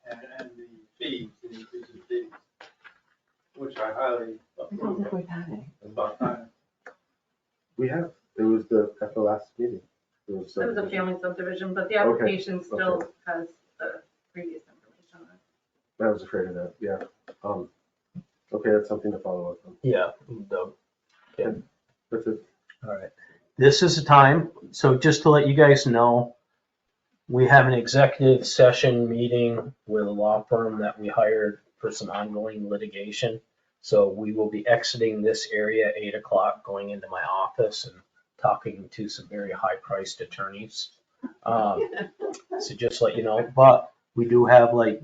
and the fees, the increase in fees, which I highly I don't approve think we've had any. about time. We have. It was at the last meeting. It was It was a family subdivision, but the Okay, application still has the previous information on it. I was afraid of that, yeah. Okay, that's something to follow up on. Yeah, That's it. all right. This is the time, so just to let you guys know, we have an executive session meeting with a law firm that we hired for some ongoing litigation. So we will be exiting this area at 8:00, going into my office and talking to some very high-priced attorneys. So just to let you know, but we do have like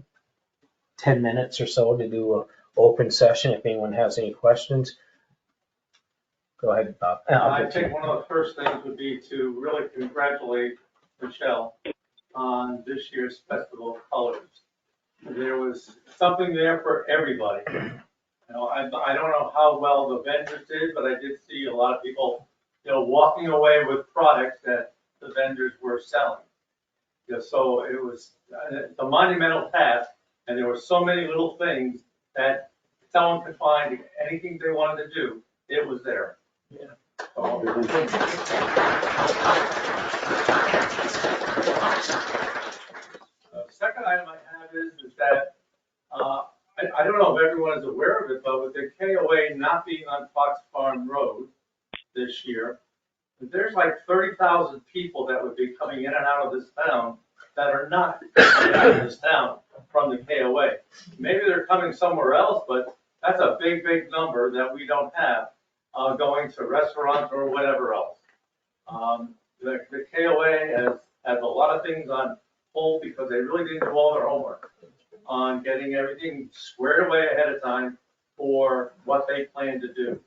10 minutes or so to do an open session if anyone has any questions. Go ahead, Bob. I think one of the first things would be to really congratulate Michelle on this year's Festival of Colors. There was something there for everybody. I don't know how well the vendors did, but I did see a lot of people, walking away with products that the vendors were selling. So it was a monumental task, and there were so many little things that someone could find anything they wanted to do, it was there. Yeah. So, the second item I have 30,000 people that would be coming in and out of this town that are not coming out of this town from the KOA. Maybe they're coming somewhere else, but that's a big, big number that we don't have going to restaurants or whatever else. The KOA has a lot of things on hold because they really didn't do all their homework on getting everything squared away ahead of time for what they plan to do.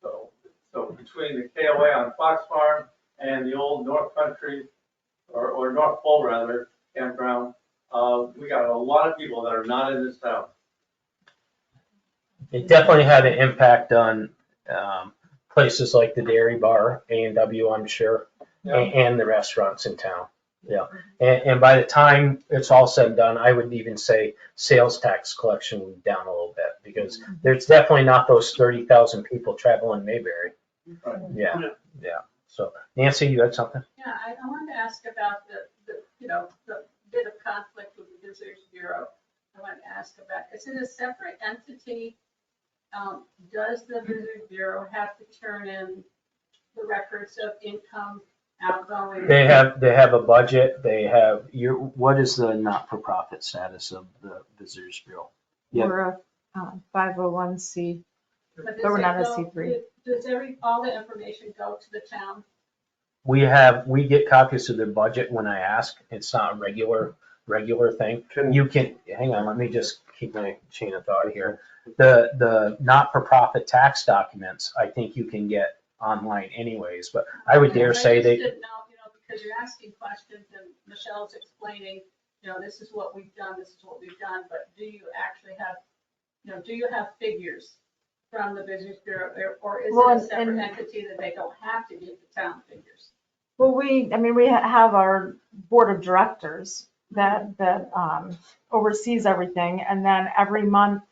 So between the KOA on Fox Farm and the old North Country, or North Pole rather, campground, we got a lot of people that are not in this town. It definitely had an impact on places like the Dairy Bar, A&W, I'm sure, and the restaurants in town. Yeah, and by the time it's all said and done, I would even say sales tax collection would be down a little bit because there's definitely not those 30,000 people traveling Mayberry. Yeah. So Nancy, you had something? Yeah, I wanted to ask about the bit of conflict with the Visitors Bureau. I wanted to ask about, is it a separate entity? Does the Visitors Bureau have to turn in the records of income, outgoing? They have a budget. They have what is the not-for-profit status of the Visitors Bureau? Yeah. We're a 501c, But but does we're it not a go- C3. Does all the information go to the town? We get copies of their budget when I ask. It's not a regular thing. You can, hang on, let me just keep my chain of thought here. The not-for-profit tax documents, I think you can get online anyways, but I would dare say I they, just didn't know, because you're asking questions and Michelle's explaining, this is what we've done, this is what we've done, but do you actually have, do you have figures from the Business Bureau, or is Well, it a separate and- entity that they don't have to give the town figures? Well, we have our board of directors that oversees everything, and then every month,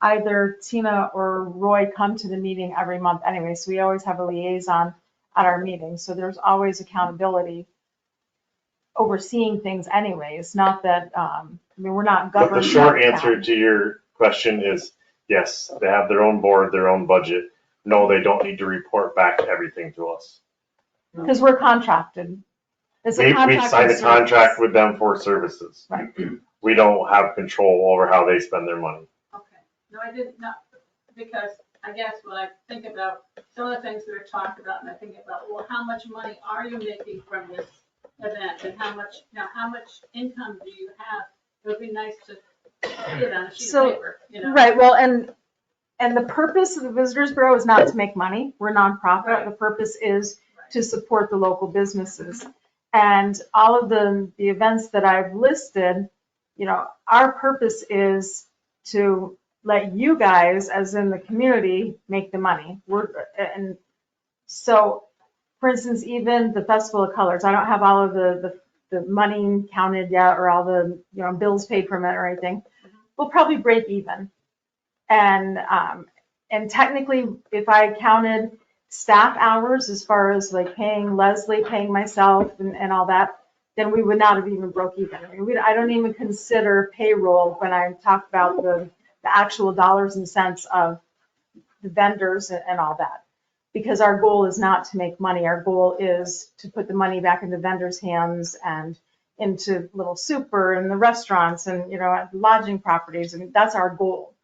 either Tina or Roy come to the meeting every month anyway, so we always have a liaison at our meetings, so there's always accountability overseeing things anyways, not that, we're not But governed. the short by the answer town. to your question is, yes, they have their own board, their own budget. No, they don't need to report back everything to us. Because we're contracted. It's a We contracted signed a service. contract with them for services. Right. We don't have control over how they spend their money. Okay, no, I didn't, not, because I guess when I think about some of the things that are talked about, and I think about, well, how much money are you making from this event, and how much income do you have? It would be nice to see it on a sheet So, of paper, Right, well, and the purpose of the Visitors Bureau is not to make money. We're a nonprofit. Right. The purpose is to support the local businesses. And all of the events that I've listed, our purpose is to let you guys, as in the community, make the money. And so, for instance, even the Festival of Colors, I don't have all of the money counted yet or all the, bills paid from it or anything. We'll probably break even. And technically, if I counted staff hours as far as like paying Leslie, paying myself and all that, then we would not have even broke even. I don't even consider payroll when I talk about the actual dollars and cents of the vendors and all that. Because our goal is not to make money. Our goal is to put the money back into vendors' hands and into Little Super and the restaurants and, lodging properties. And that's our goal.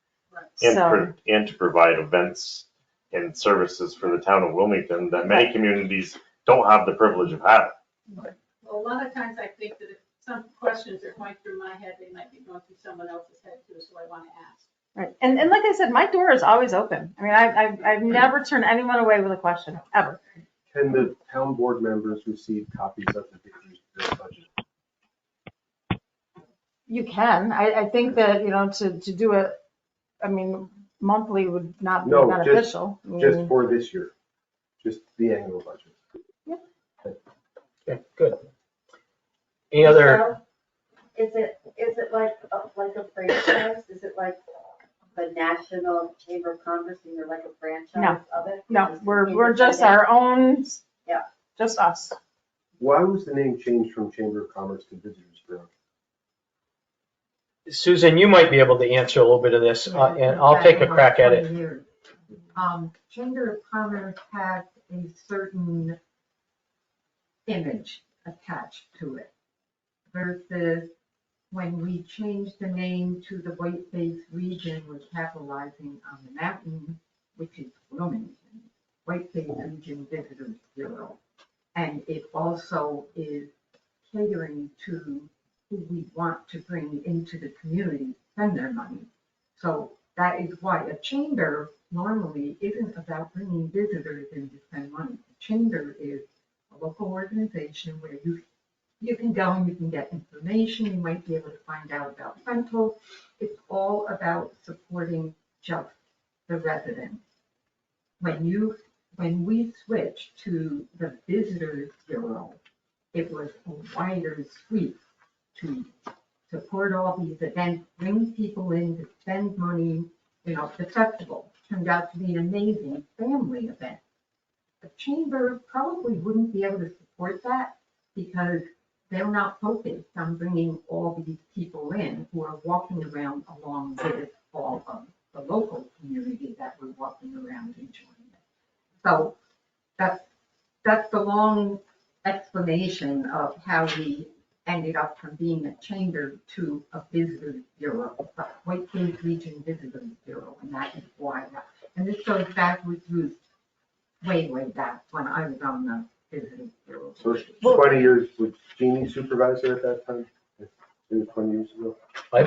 And to provide events and services for the town of Wilmington that many communities don't have the privilege of having. well, a lot of times I think that if some questions are going through my head, they might be going through someone else's head too, so I want to ask. Right. And like I said, my door is always open. I mean, I've never turned anyone away with a question, ever. Can the town board members receive copies of the Visitors Bureau budget? You can. I think that, to do it, monthly would not be No, beneficial. Just for this year, just the annual budget. Okay, good. Any other, Is it like a franchise? Is it like the National Chamber of Commerce and you're like a franchise of it? No, we're just our own. Yeah. Just us. Why was the name changed from Chamber of Commerce to Visitors Bureau? Susan, you might be able to answer a little bit of this, and I'll take a crack at it. Chamber of Commerce has a certain image attached to it. Versus when we changed the name to the Whiteface region, we're capitalizing on the mountain, which is Wilmington, Whiteface Region Visitors Bureau. And it also is catering to who we want to bring into the community, spend their money. So that is why a chamber normally isn't about bringing visitors in to spend money. A chamber is a local organization where you can go and you can get information, you might be able to find out about rentals. It's all about supporting just the residents. When we switched to the Visitors Bureau, it was a wider sweep to support all these events, bring people in to spend money. You know, the festival turned out to be an amazing family event. The chamber probably wouldn't be able to support that because they're not focused on bringing all these people in who are walking around along with all of the local community that we're walking around enjoying it. So that's the long explanation of how we ended up from being a chamber to a visitors bureau, Whiteface Region Visitors Bureau, and that is why that. And this goes back with Ruth, way back when I was on the visitors bureau. So it's 20 years with Jeannie supervisor at that time? It was 20 years ago? I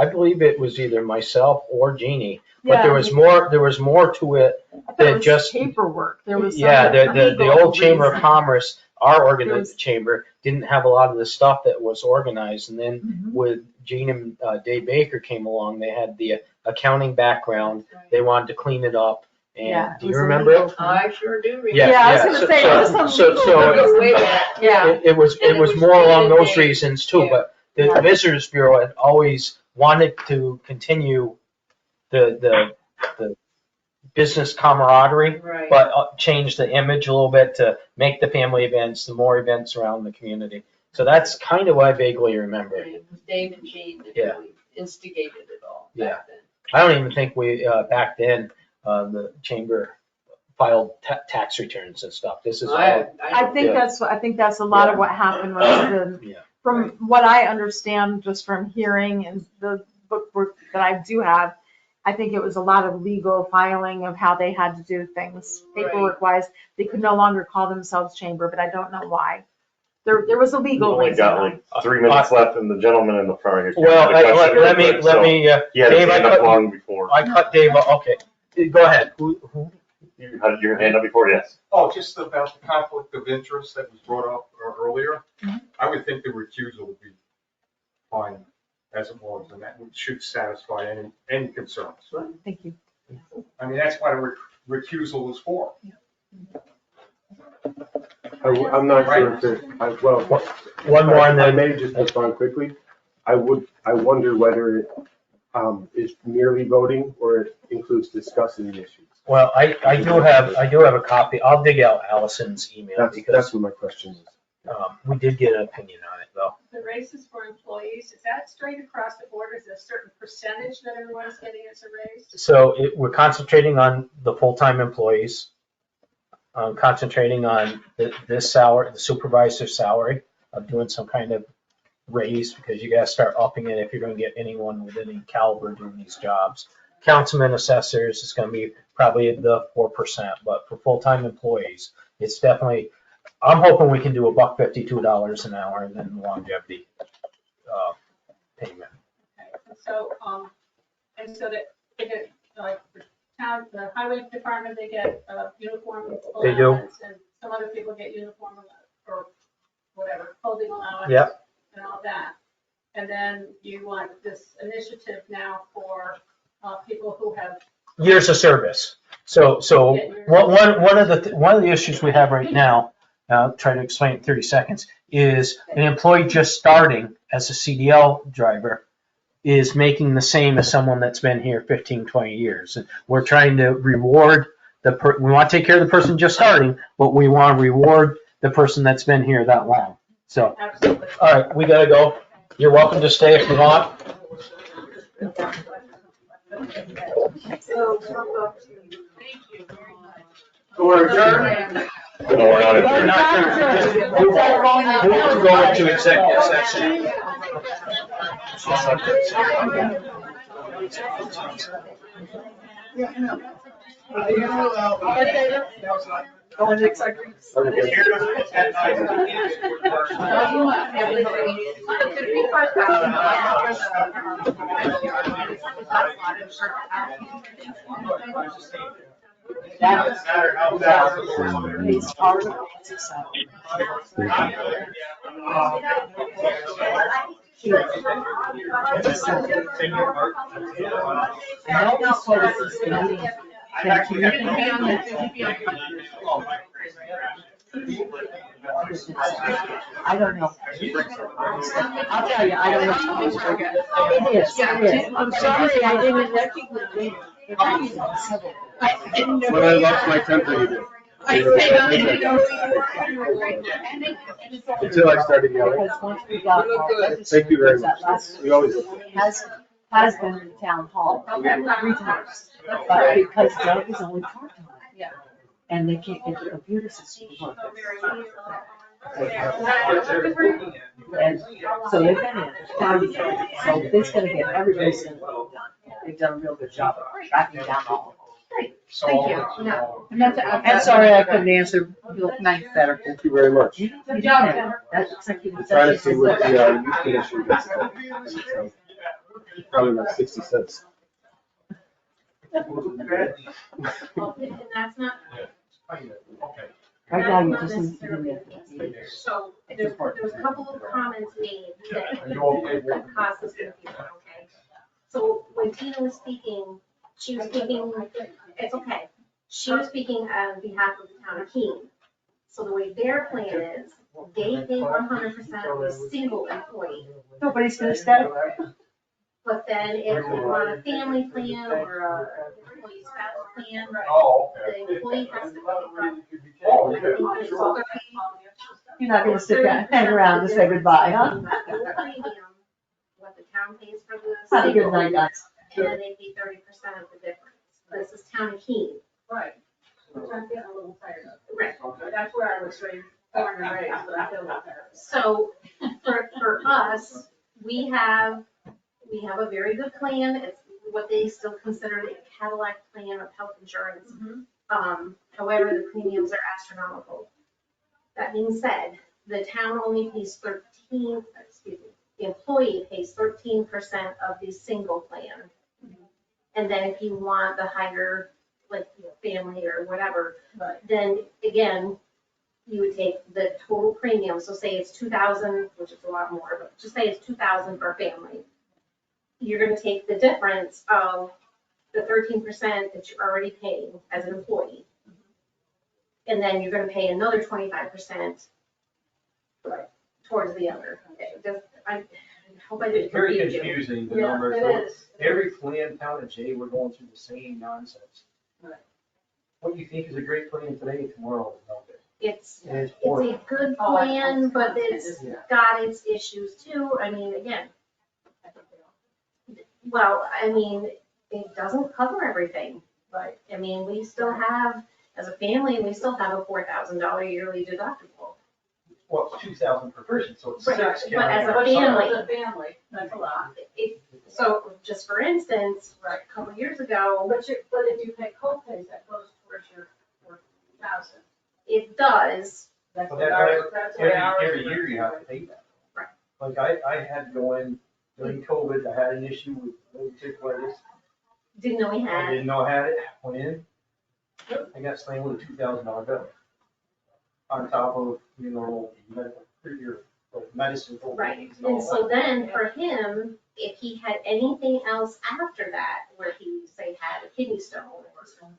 believe it was either myself or Jeannie, but there was more to it than just paperwork. There was the old Chamber of Commerce, our organized chamber, didn't have a lot of the stuff that was organized. And then with Gene and Dave Baker came along, they had the accounting background. They wanted to clean it up. And do you remember it? I sure do remember. Yeah, I was gonna say, it was more along those reasons too, but the Visitors Bureau had always wanted to continue the business camaraderie, but change the image a little bit to make the family events, the more events around the community. So that's kind of what I vaguely remember. It was Dave and Gene that really instigated it all back then. I don't even think we, back then, the chamber filed tax returns and stuff. This is all. I think that's a lot of what happened. From what I understand, just from hearing and the book that I do have, I think it was a lot of legal filing of how they had to do things paperwork wise. They could no longer call themselves chamber, but I don't know why. There was a legal We only reason. got like 3 minutes left, and the gentleman in the front. Well, let me. He had his hand up long before. I cut Dave off. Okay, go ahead. Who? You had your hand up before, yes. Oh, just about the conflict of interest that was brought up earlier. I would think the recusal would be fine as it was, and that should satisfy any concerns. Thank you. I mean, that's what a recusal is for. I'm not sure if it, one more and then. I may just respond quickly. I wonder whether it is merely voting or it includes discussing the issues. Well, I do have a copy. I'll dig out Allison's email because that's what my question is. We did get an opinion on it though. The raises for employees, is that straight across the board? Is there a certain percentage that everyone's getting as a raise? So we're concentrating on the full-time employees, concentrating on this salary, the supervisor's salary, of doing some kind of raise because you gotta start upping it if you're gonna get anyone with any caliber doing these jobs. Councilman assessors is gonna be probably the 4%, but for full-time employees, it's definitely, I'm hoping we can do $152 an hour and then longevity payment. Okay, so that they get, like, the highway department, they get uniform They do. allowance, and some other people get uniform or whatever, clothing allowance. Yep. And all that. And then you want this initiative now for people who have. Years of service. So one of the issues we have right now, I'll try to explain it in 30 seconds, is an employee just starting as a CDL driver is making the same as someone that's been here 15, 20 years. And we're trying to reward we want to take care of the person just starting, but we want to reward the person that's been here that long. So, Absolutely. All right, we gotta go. You're welcome to stay if you want. Thank you very much. Or No, we're not We're adjourned. not adjourned. We'll go into executive session. Going to executive. It's hard. I don't know. I'll tell you, I don't know. It is, it is. I'm sorry, I didn't recognize it. When I lost my temper, you did. Until I started yelling. Because once we got our Thank you very much. We always. has been in town hall 3 times, but because Doug is only part-time. Yeah. And they can't get the computer system to work. And so they've been in, so it's gonna get, everybody's gonna be done. They've done a real good job of tracking down all of them. Thank you. No. And sorry I couldn't answer nice better. Thank you very much. You got it. That's executive I'm trying to see session. what the youth commission gets. Probably about 60 cents. And that's not. Right now, you just need to give me a. So there was a couple of comments made that caused this confusion, okay? So when Tina was speaking, she was speaking, it's okay. She was speaking on behalf of the town of Keene. So the way their plan is, they pay 100% of the single employee. Nobody's gonna stay. But then if you want a family plan or a employee spouse plan, the employee has to pay. I think there's also You're not gonna sit down, hang around and say goodbye, huh? the full premium, what the town pays for the Have a good single, night, guys. and then they pay 30% of the difference. This is town of Keene. Right. Which I'm getting a little tired of. Right. That's where I was raised, born and raised, but I feel like that. So for us, we have a very good plan. It's what they still consider the Cadillac plan of health insurance. However, the premiums are astronomical. That being said, the town only pays the employee pays 13% of the single plan. And then if you want the higher, like, family or whatever, then again, you would take the total premium. So say it's 2,000, which is a lot more, but just say it's 2,000 for a family. You're gonna take the difference of the 13% that you're already paying as an employee. And then you're gonna pay another 25% towards the other. I hope I didn't It's very confuse you. confusing, the Yeah, numbers. it is. Every plan, town, and Jay, we're going through the same nonsense. Right. What you think is a great plan today, tomorrow is not good. It's And it's a horrible. good Oh, I plan, know. but it's Yeah. got its issues too. I mean, again, well, I mean, it doesn't cover everything. Right. I mean, we still have, as a family, we still have a $4,000 yearly deductible. Well, it's 2,000 per person, so it's Right, 6. but as a counting our family. son. As a family, that's a lot. So just for instance, Right. a couple years ago, But if you pay co-pays, that goes towards your 4,000. it does. That's But what that- ours, that's what ours. Every year you have to pay that. Right. Like I had to go in during COVID, I had an issue with diverticulitis. Didn't know we I had. didn't know I had it, went in, I got slammed with a $2,000 bill. On top of, medical, your medicine. Right, and so then for him, if he had anything else after that, where he, say, had a kidney stone or something.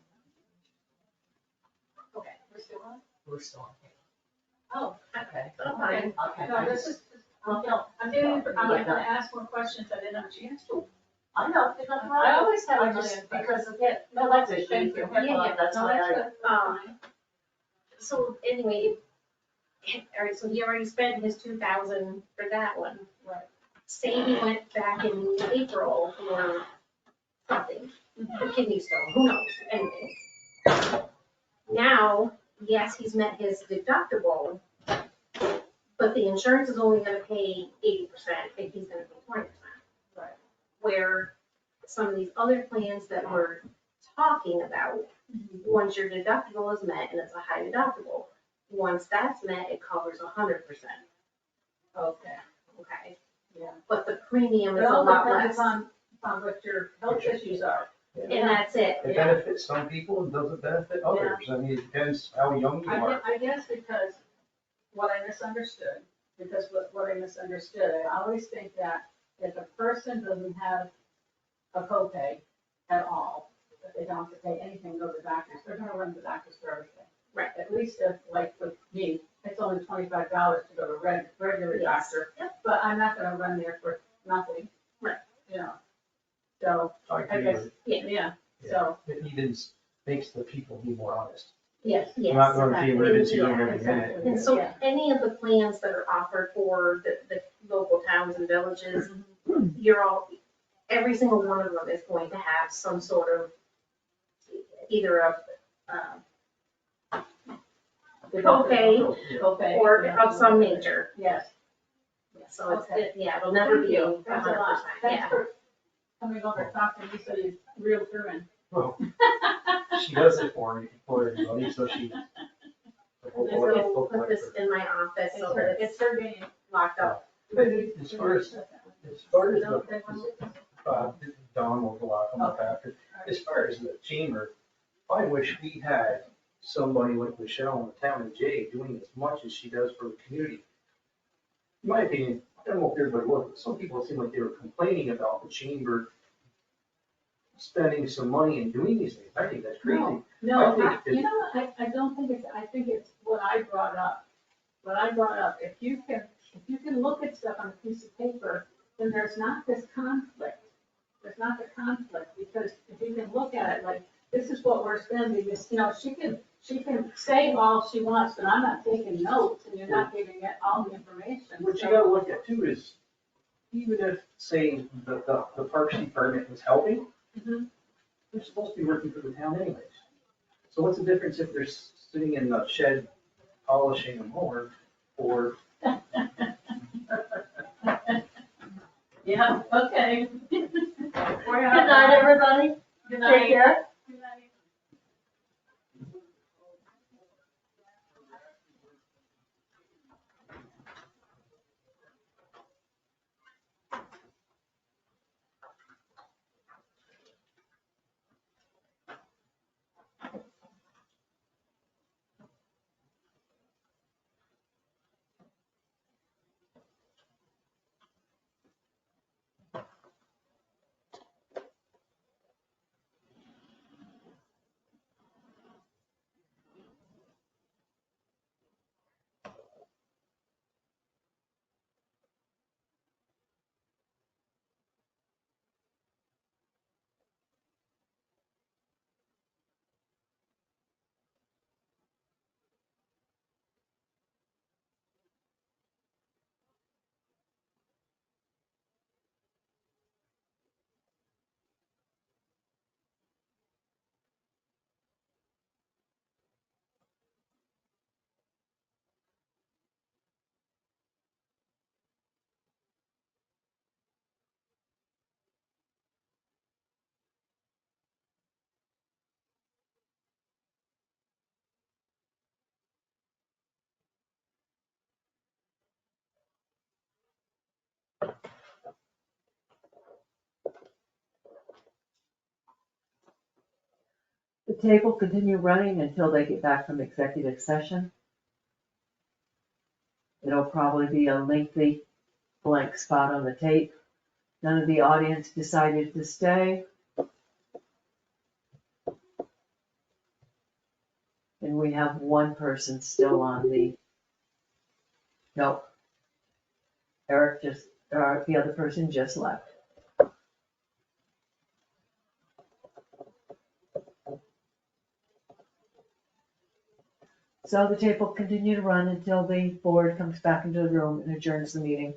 Okay, we're still on? We're still on. Oh, okay. Okay. Okay. No, this is, I'm gonna ask more questions I didn't have a chance to. I know, there's nothing wrong. I always have a I million just, questions. because again, no, that's it. Thank you. Yeah, that's No, why that's I. good. So anyway, all right, so he already spent his 2,000 for that one. Right. Say he went back in April for something, a kidney stone, who knows, anything. Now, yes, he's met his deductible, but the insurance is only gonna pay 80% if he's gonna pay 20%. Right. Where some of these other plans that we're talking about, once your deductible is met, and it's a high deductible, once that's met, it covers 100%. Okay, Okay, yeah. but the premium is It a all lot depends less, on what your health issues are. and that's it. It benefits some people and doesn't benefit others. I mean, it depends how young you are. I guess because what I misunderstood, I always think that if a person doesn't have a copay at all, that they don't have to pay anything, go to the doctors, they're gonna run to the doctors for everything. Right. At least if, like with me, it's only $25 to go to a regular Yes. doctor, Yep. but I'm not gonna run there for nothing. Right. You know, so, I I agree guess, with yeah, so, it. It even makes the people be more honest. yes. Yes. I'm not going to the emergency room Yeah, every minute. exactly. And so Yeah. any of the plans that are offered for the local towns and villages, every single one of them is going to have some sort of either a copay or of some nature. Yes. So it's, Okay. it'll never Thank be you. 100%, Thanks a lot. Thanks yeah. for coming over and talking to me, so you real through and. Well, she does it for everybody, so she. We'll put this in my office so that It's her game. locked up. As far as Don will go out on the after. As far as the chamber, I wish we had somebody like Michelle in the town of Jay doing as much as she does for the community. In my opinion, I don't know if everybody was, but some people seem like they were complaining about the chamber spending some money and doing these things. I think that's crazy. No, I think that- you know, I don't think it's, I think it's what I brought up. If you can look at stuff on a piece of paper, then there's not this conflict. There's not the conflict, because if you can look at it, like, this is what we're spending, this, you know, she can say all she wants, but I'm not taking notes, and you're not giving it all the information. What you So- gotta look at too is, even if, say, the Parks Department is helping, Mhm. they're supposed to be working for the town anyways. So what's the difference if they're sitting in the shed polishing a mower, or Yeah, okay. Good night, everybody. Good night. Take care. Good night. The tape will continue running until they get back from executive session. It'll probably be a lengthy blank spot on the tape. None of the audience decided to stay. And we have one person still on the, nope. The other person just left. So the tape will continue to run until the board comes back into the room and adjourns the meeting.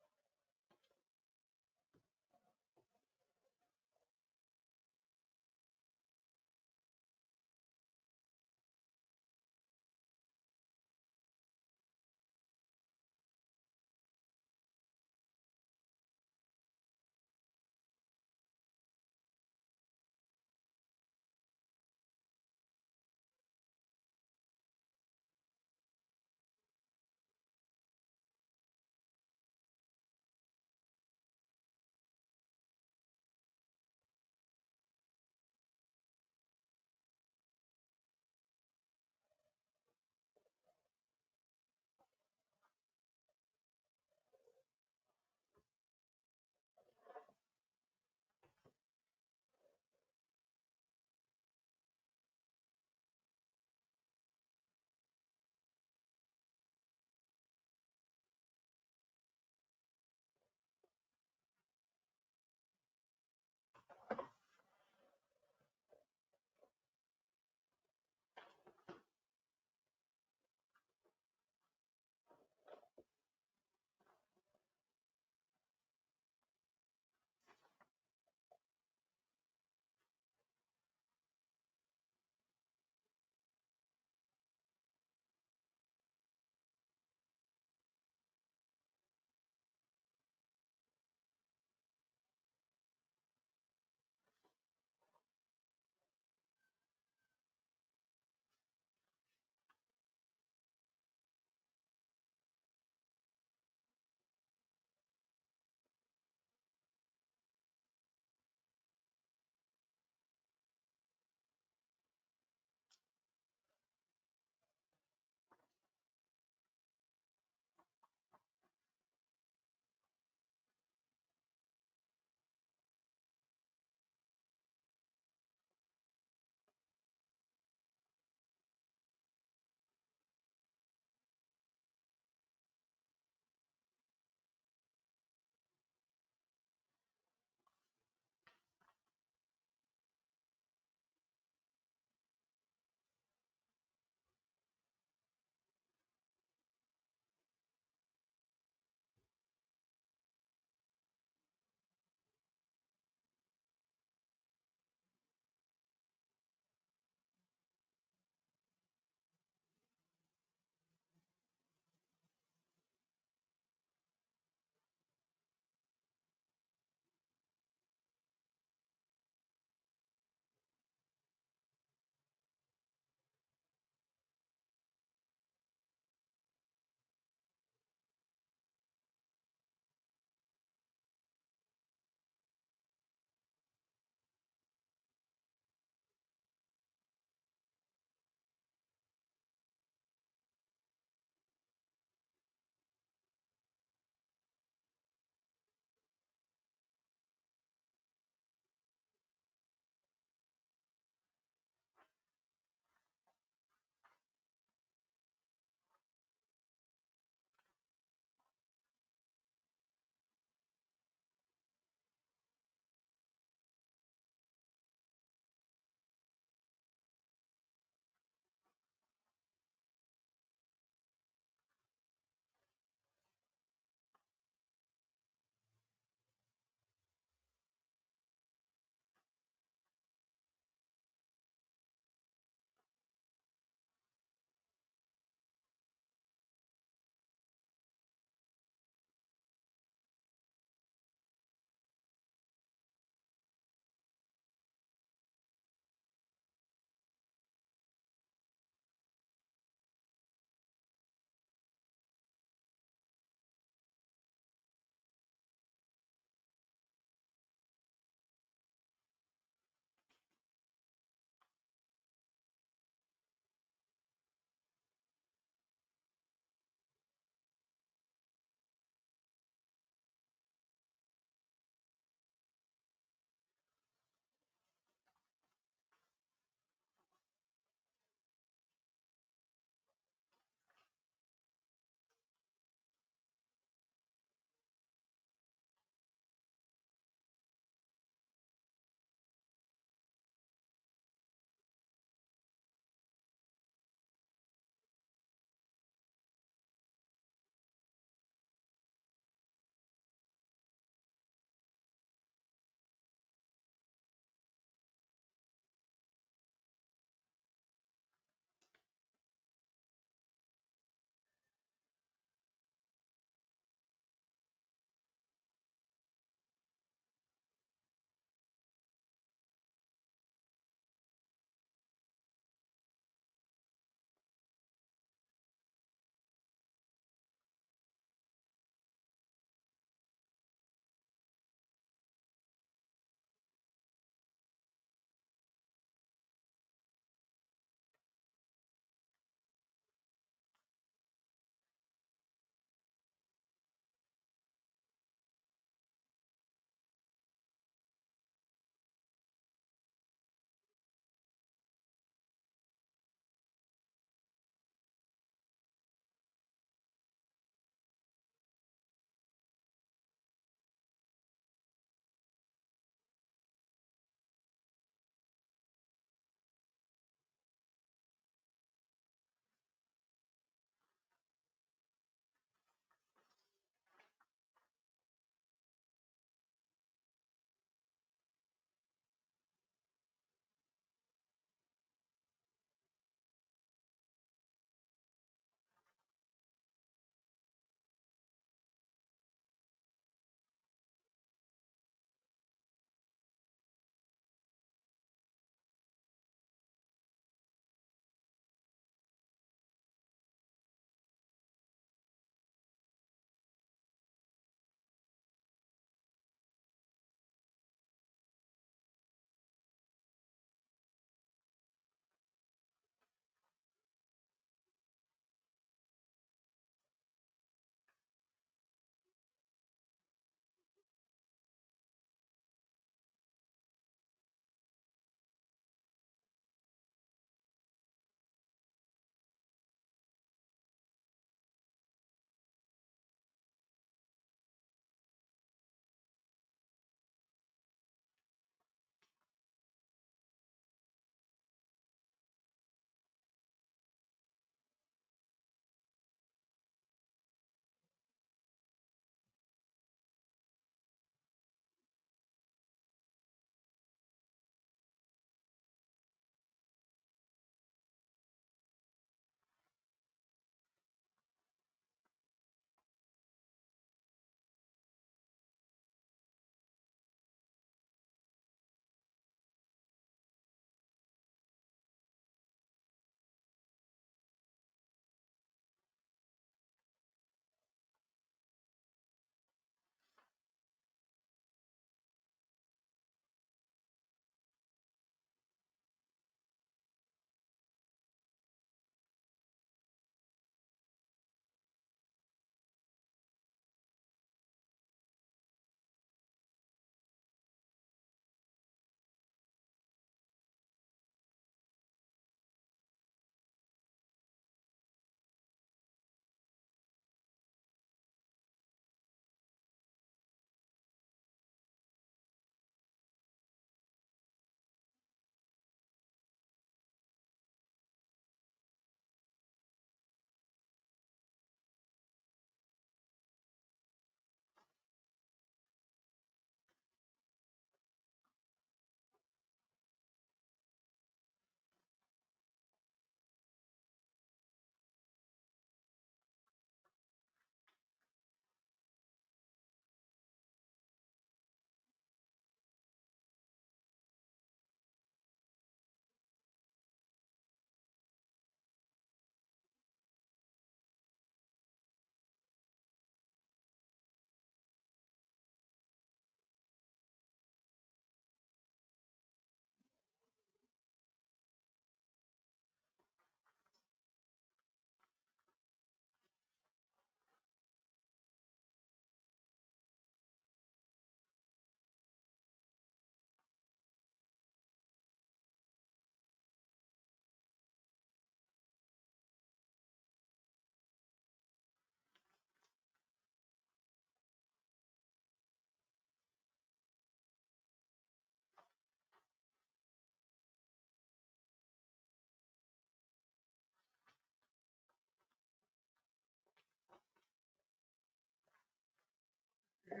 I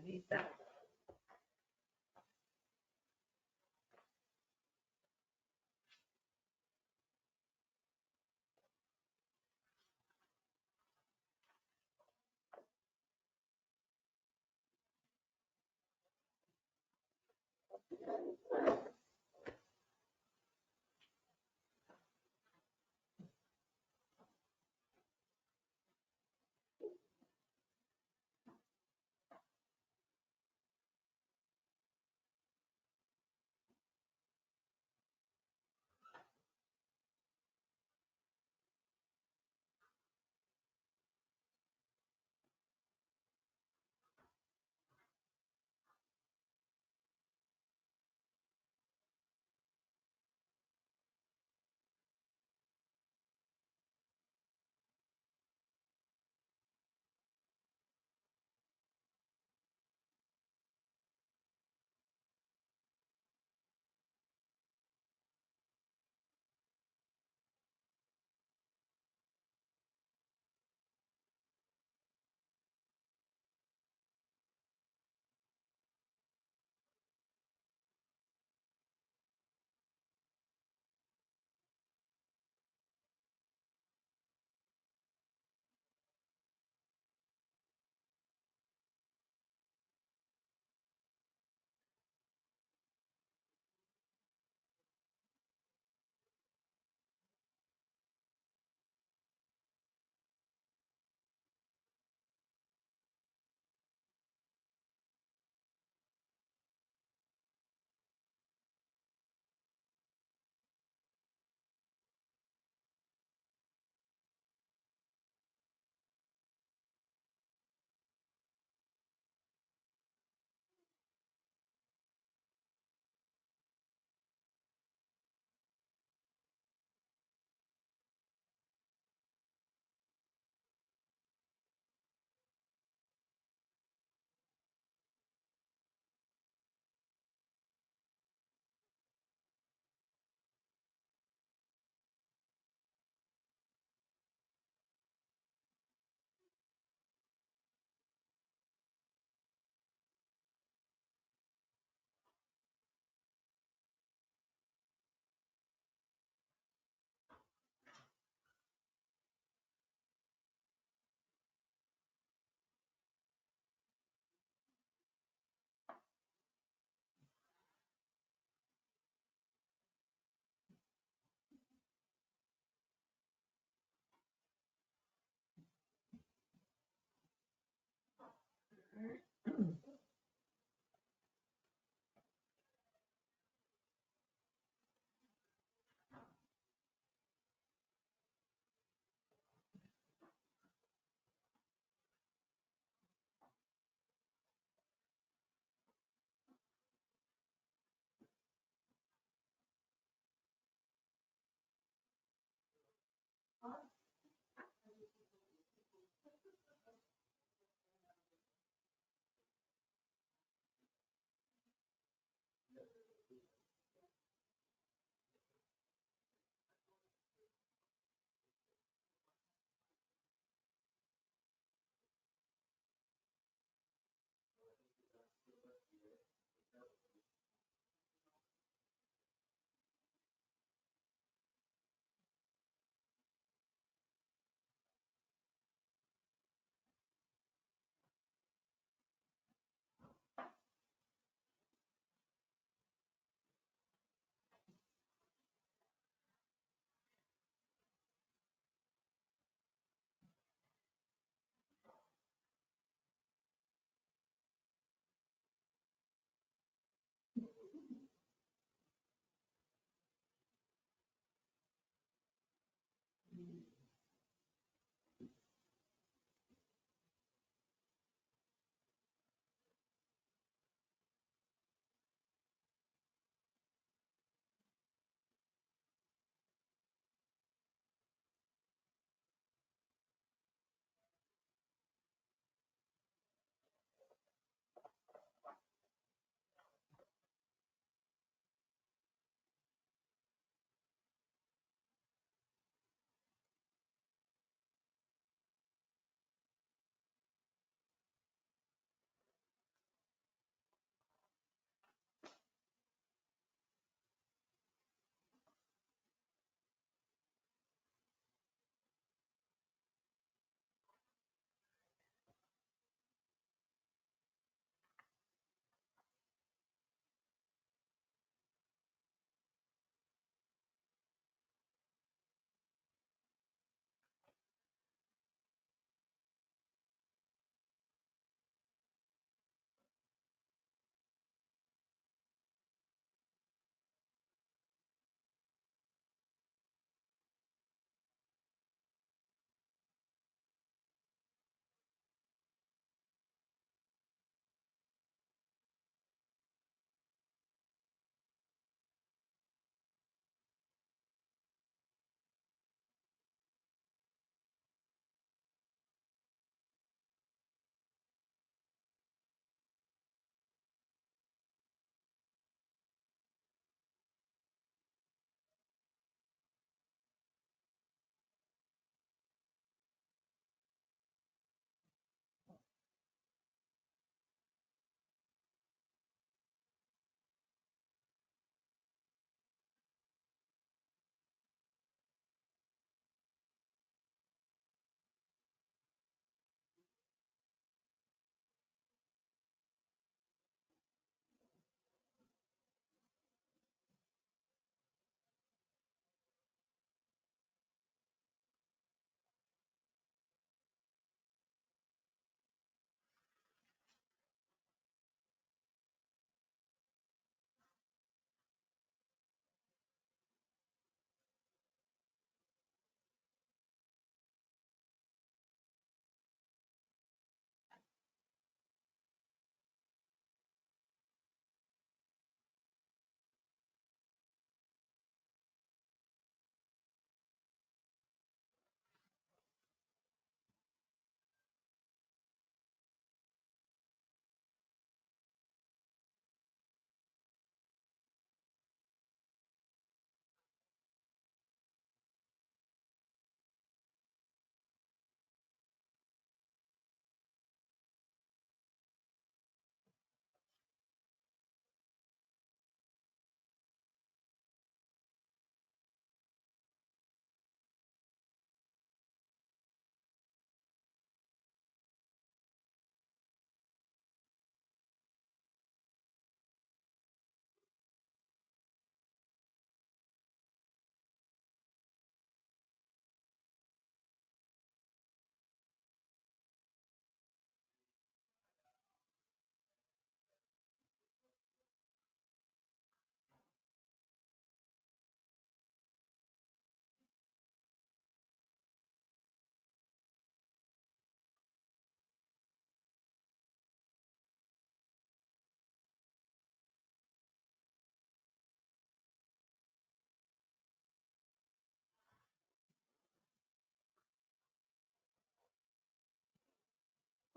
need that.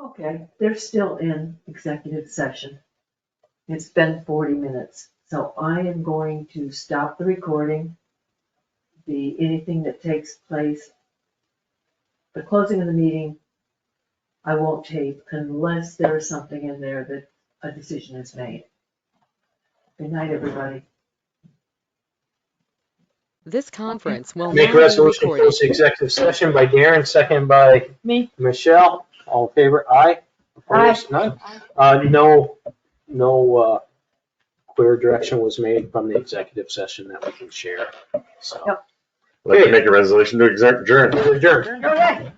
Okay, they're still in executive session. It's been 40 minutes, so I am going to stop the recording. Anything that takes place, the closing of the meeting, I won't tape unless there is something in there that a decision is made. Good night, everybody. This conference will Make a now be resolution to recorded. close the executive session by Darren, second by Me. Michelle. All in favor? Aye. Opposed? None. No clear direction was made from the executive session that we can share. So. Yep. I'd like to make a resolution to adjourn. Adjourn. Okay.